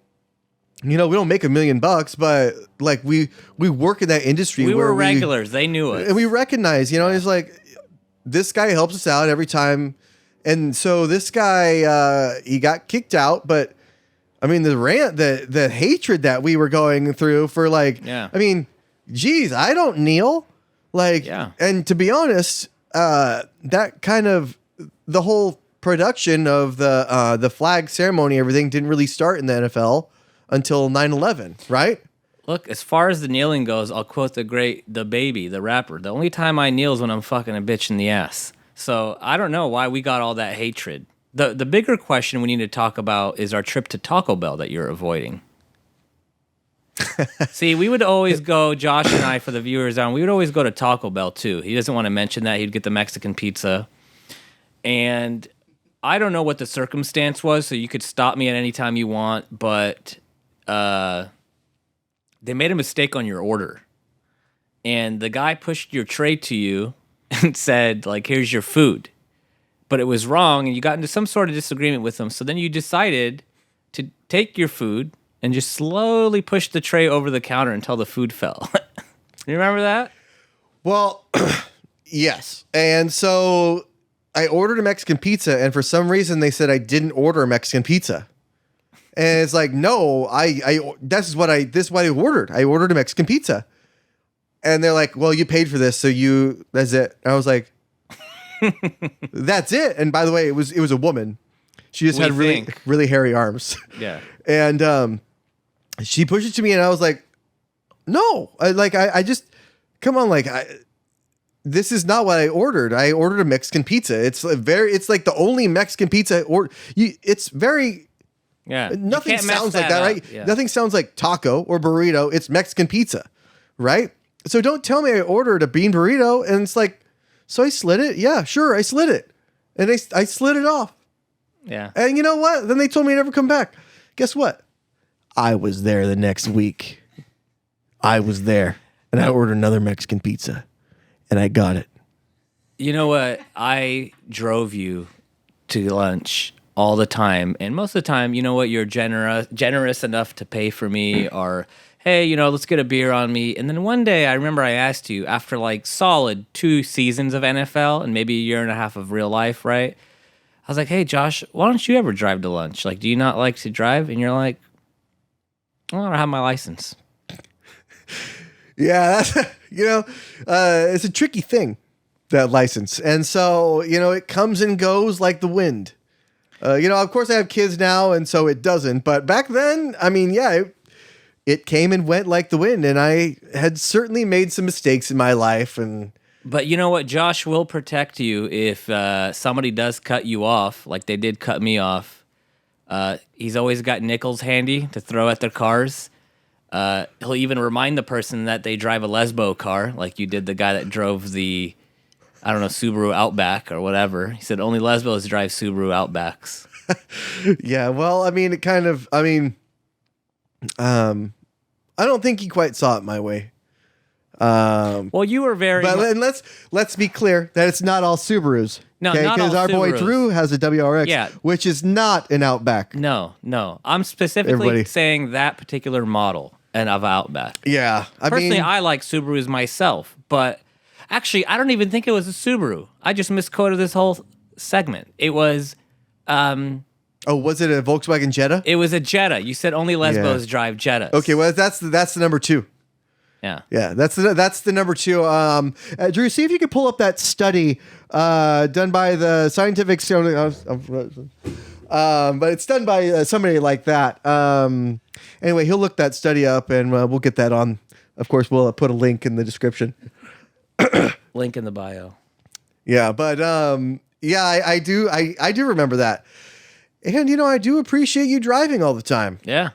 you know, we don't make $1 million, but like we work in that industry. We were regulars. They knew us. And we recognize, you know, it's like, this guy helps us out every time. And so this guy, he got kicked out, but I mean, the rant, the hatred that we were going through for like, I mean, geez, I don't kneel. Like, and to be honest, that kind of, the whole production of the flag ceremony, everything didn't really start in the NFL until 9/11, right? Look, as far as the kneeling goes, I'll quote the Baby, the rapper. The only time I kneel is when I'm fucking a bitch in the ass. So I don't know why we got all that hatred. The bigger question we need to talk about is our trip to Taco Bell that you're avoiding. See, we would always go, Josh and I, for the viewers on, we would always go to Taco Bell too. He doesn't want to mention that. He'd get the Mexican pizza. And I don't know what the circumstance was, so you could stop me at any time you want, but they made a mistake on your order. And the guy pushed your tray to you and said, like, "Here's your food." But it was wrong, and you got into some sort of disagreement with him. So then you decided to take your food and just slowly push the tray over the counter until the food fell. You remember that? Well, yes. And so I ordered a Mexican pizza, and for some reason they said I didn't order a Mexican pizza. And it's like, no, this is what I ordered. I ordered a Mexican pizza. And they're like, "Well, you paid for this, so that's it." And I was like, "That's it." And by the way, it was a woman. She just had really hairy arms. Yeah. And she pushed it to me, and I was like, No, I just come on, this is not what I ordered. I ordered a Mexican pizza. It's like the only Mexican pizza it's very. Yeah. Nothing sounds like that, right? Yeah. Nothing sounds like taco or burrito. It's Mexican pizza, right? So don't tell me I ordered a bean burrito and it's like, so I slid it. Yeah, sure, I slid it, and I slid it off. Yeah. And you know what? Then they told me to never come back. Guess what? I was there the next week. I was there, and I ordered another Mexican pizza, and I got it. You know what? I drove you to lunch all the time, and most of the time, you know what? You're generous enough to pay for me, or hey, let's get a beer on me. And then one day, I remember I asked you after like solid 2 seasons of NFL and maybe a year and a half of real life, right? I was like, hey, Josh, why don't you ever drive to lunch? Like, do you not like to drive? And you're like, well, I don't have my license. Yeah, that's, it's a tricky thing, that license. And so, it comes and goes like the wind. Of course I have kids now, and so it doesn't. But back then, I mean, yeah, it came and went like the wind. And I had certainly made some mistakes in my life. But you know what? Josh will protect you if somebody does cut you off, like they did cut me off. He's always got nickels handy to throw at their cars. He'll even remind the person that they drive a Lesbo car, like you did the guy that drove the, I don't know, Subaru Outback or whatever. He said only Lesbos drive Subaru Outbacks. Yeah, well, I mean, I don't think he quite saw it my way. Well, you were very... But and let's be clear that it's not all Subarus. No, not all because our boy Subarus. Drew has a WRX, which is not an Outback. No. I'm specifically saying that particular model and of Outback. Yeah. Personally, I like Subarus myself, but actually, I don't even think it was a Subaru. I just misquoted this whole segment. It was... was it a Volkswagen Jetta? It was a Jetta. You said only Lesbos drive Jettas. Okay, well, that's the number 2. Yeah, that's the number 2. Drew, see if you could pull up that study done by the scientific. But it's done by somebody like that. Anyway, he'll look that study up, and we'll get that on. Of course, we'll put a link in the description. Link in the bio. Yeah, but I do remember that, and I do appreciate you driving all the time. Yeah.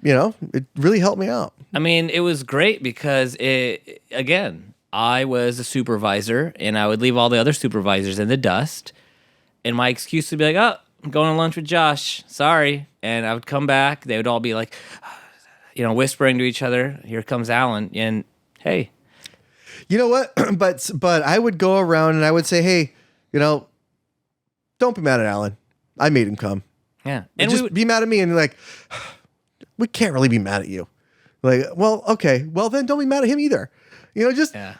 It really helped me out. I mean, it was great because I was a supervisor and I would leave all the other supervisors in the dust. And my excuse would be like, oh, I'm going to lunch with Josh. Sorry. And I would come back. They would all be like, whispering to each other. Here comes Alan. And hey. You know what? But I would go around and I would say, hey, don't be mad at Alan. I made him come. Yeah. And just be mad at me and like... We can't really be mad at you. Like, well, okay. Well, then don't be mad at him either. Yeah.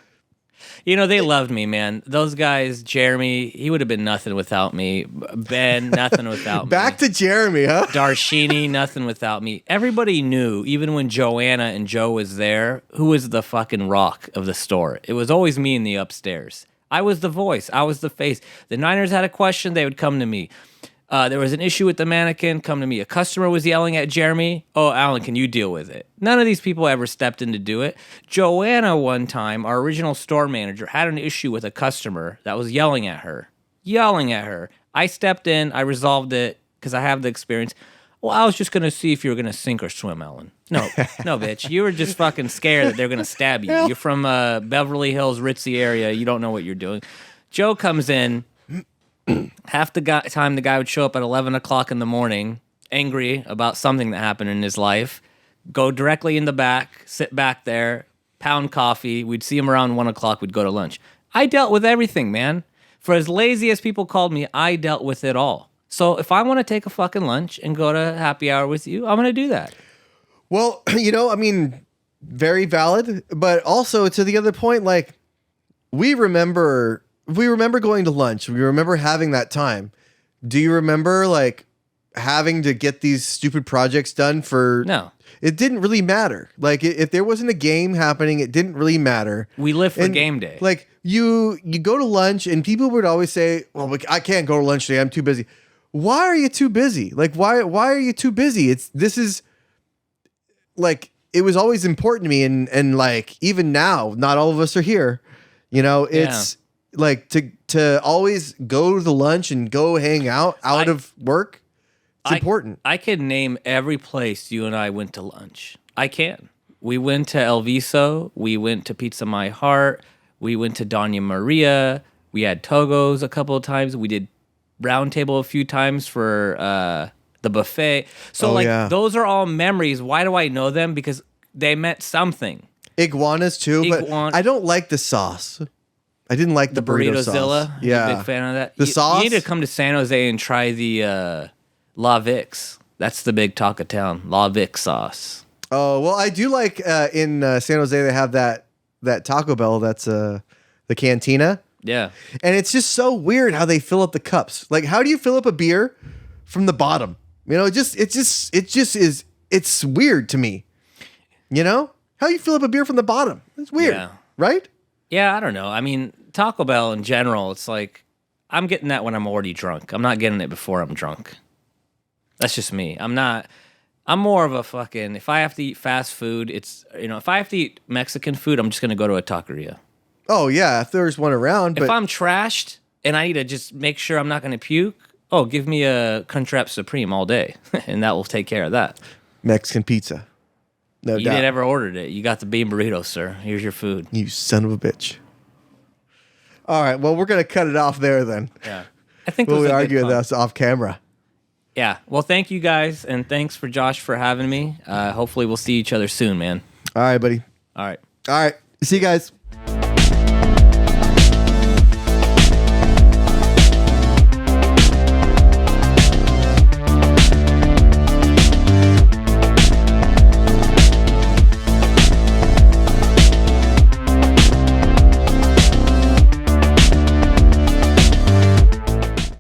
They loved me, man. Those guys, Jeremy, he would have been nothing without me. Ben, nothing without me. Back to Jeremy, huh? Darshini, nothing without me. Everybody knew, even when Joanna and Joe was there, who was the fucking rock of the store. It was always me in the upstairs. I was the voice. I was the face. The Niners had a question, they would come to me. There was an issue with the mannequin, come to me. A customer was yelling at Jeremy. Oh, Alan, can you deal with it? None of these people ever stepped in to do it. Joanna, one time, our original store manager, had an issue with a customer that was yelling at her. I stepped in. I resolved it because I have the experience. Well, I was just going to see if you were going to sink or swim, Alan. No, bitch. You were just fucking scared that they're going to stab you. You're from Beverly Hills, ritzy area. You don't know what you're doing. Joe comes in. Half the time the guy would show up at 11 o'clock in the morning, angry about something that happened in his life, go directly in the back, sit back there, pound coffee. We'd see him around 1 o'clock. We'd go to lunch. I dealt with everything, man. For as lazy as people called me, I dealt with it all. So if I want to take a fucking lunch and go to happy hour with you, I'm going to do that. Well, very valid, but also to the other point, like we remember going to lunch. We remember having that time. Do you remember like having to get these stupid projects done for... No. It didn't really matter. Like if there wasn't a game happening, it didn't really matter. We live for game day. Like you go to lunch and people would always say, well, I can't go to lunch today. I'm too busy. Why are you too busy? Like, why are you too busy? This is like, it was always important to me, and like even now, not all of us are here. You know, it's like to always go to the lunch and go hang out of work. It's important. I can name every place you and I went to lunch. I can. We went to El Viso. We went to Pizza My Heart. We went to Doña Maria. We had Togo's a couple of times. We did Round Table a few times for the buffet. So those are all memories. Why do I know them? Because they meant something. Iguanas too, but I don't like the sauce. I didn't like the burrito sauce. Yeah, big fan of that. The sauce. You need to come to San Jose and try the La Vic's. That's the big talk of town. La Vic sauce. Oh well, I do like in San Jose they have that Taco Bell. That's the Cantina. Yeah, and it's just so weird how they fill up the cups. Like, how do you fill up a beer from the bottom? You know, it's weird to me. You know, how you fill up a beer from the bottom? It's weird, right? Yeah, I don't know. I mean, Taco Bell in general, it's like I'm getting that when I'm already drunk. I'm not getting it before I'm drunk. That's just me. I'm more of a fucking, if I have to eat fast food, it's, you know, if I have to eat Mexican food, I'm just going to go to a taqueria. Oh, yeah, if there's one around. If I'm trashed and I need to just make sure I'm not going to puke, give me a Crunchwrap Supreme all day, and that will take care of that. Mexican pizza. No doubt. You never ordered it. You got the bean burrito, sir. Here's your food. You son of a bitch. All right, well, we're going to cut it off there then. Yeah. I think we'll argue this off camera. Yeah. Well, thank you guys, and thanks for Josh for having me. Hopefully we'll see each other soon, man. All right, buddy. All right. See you guys.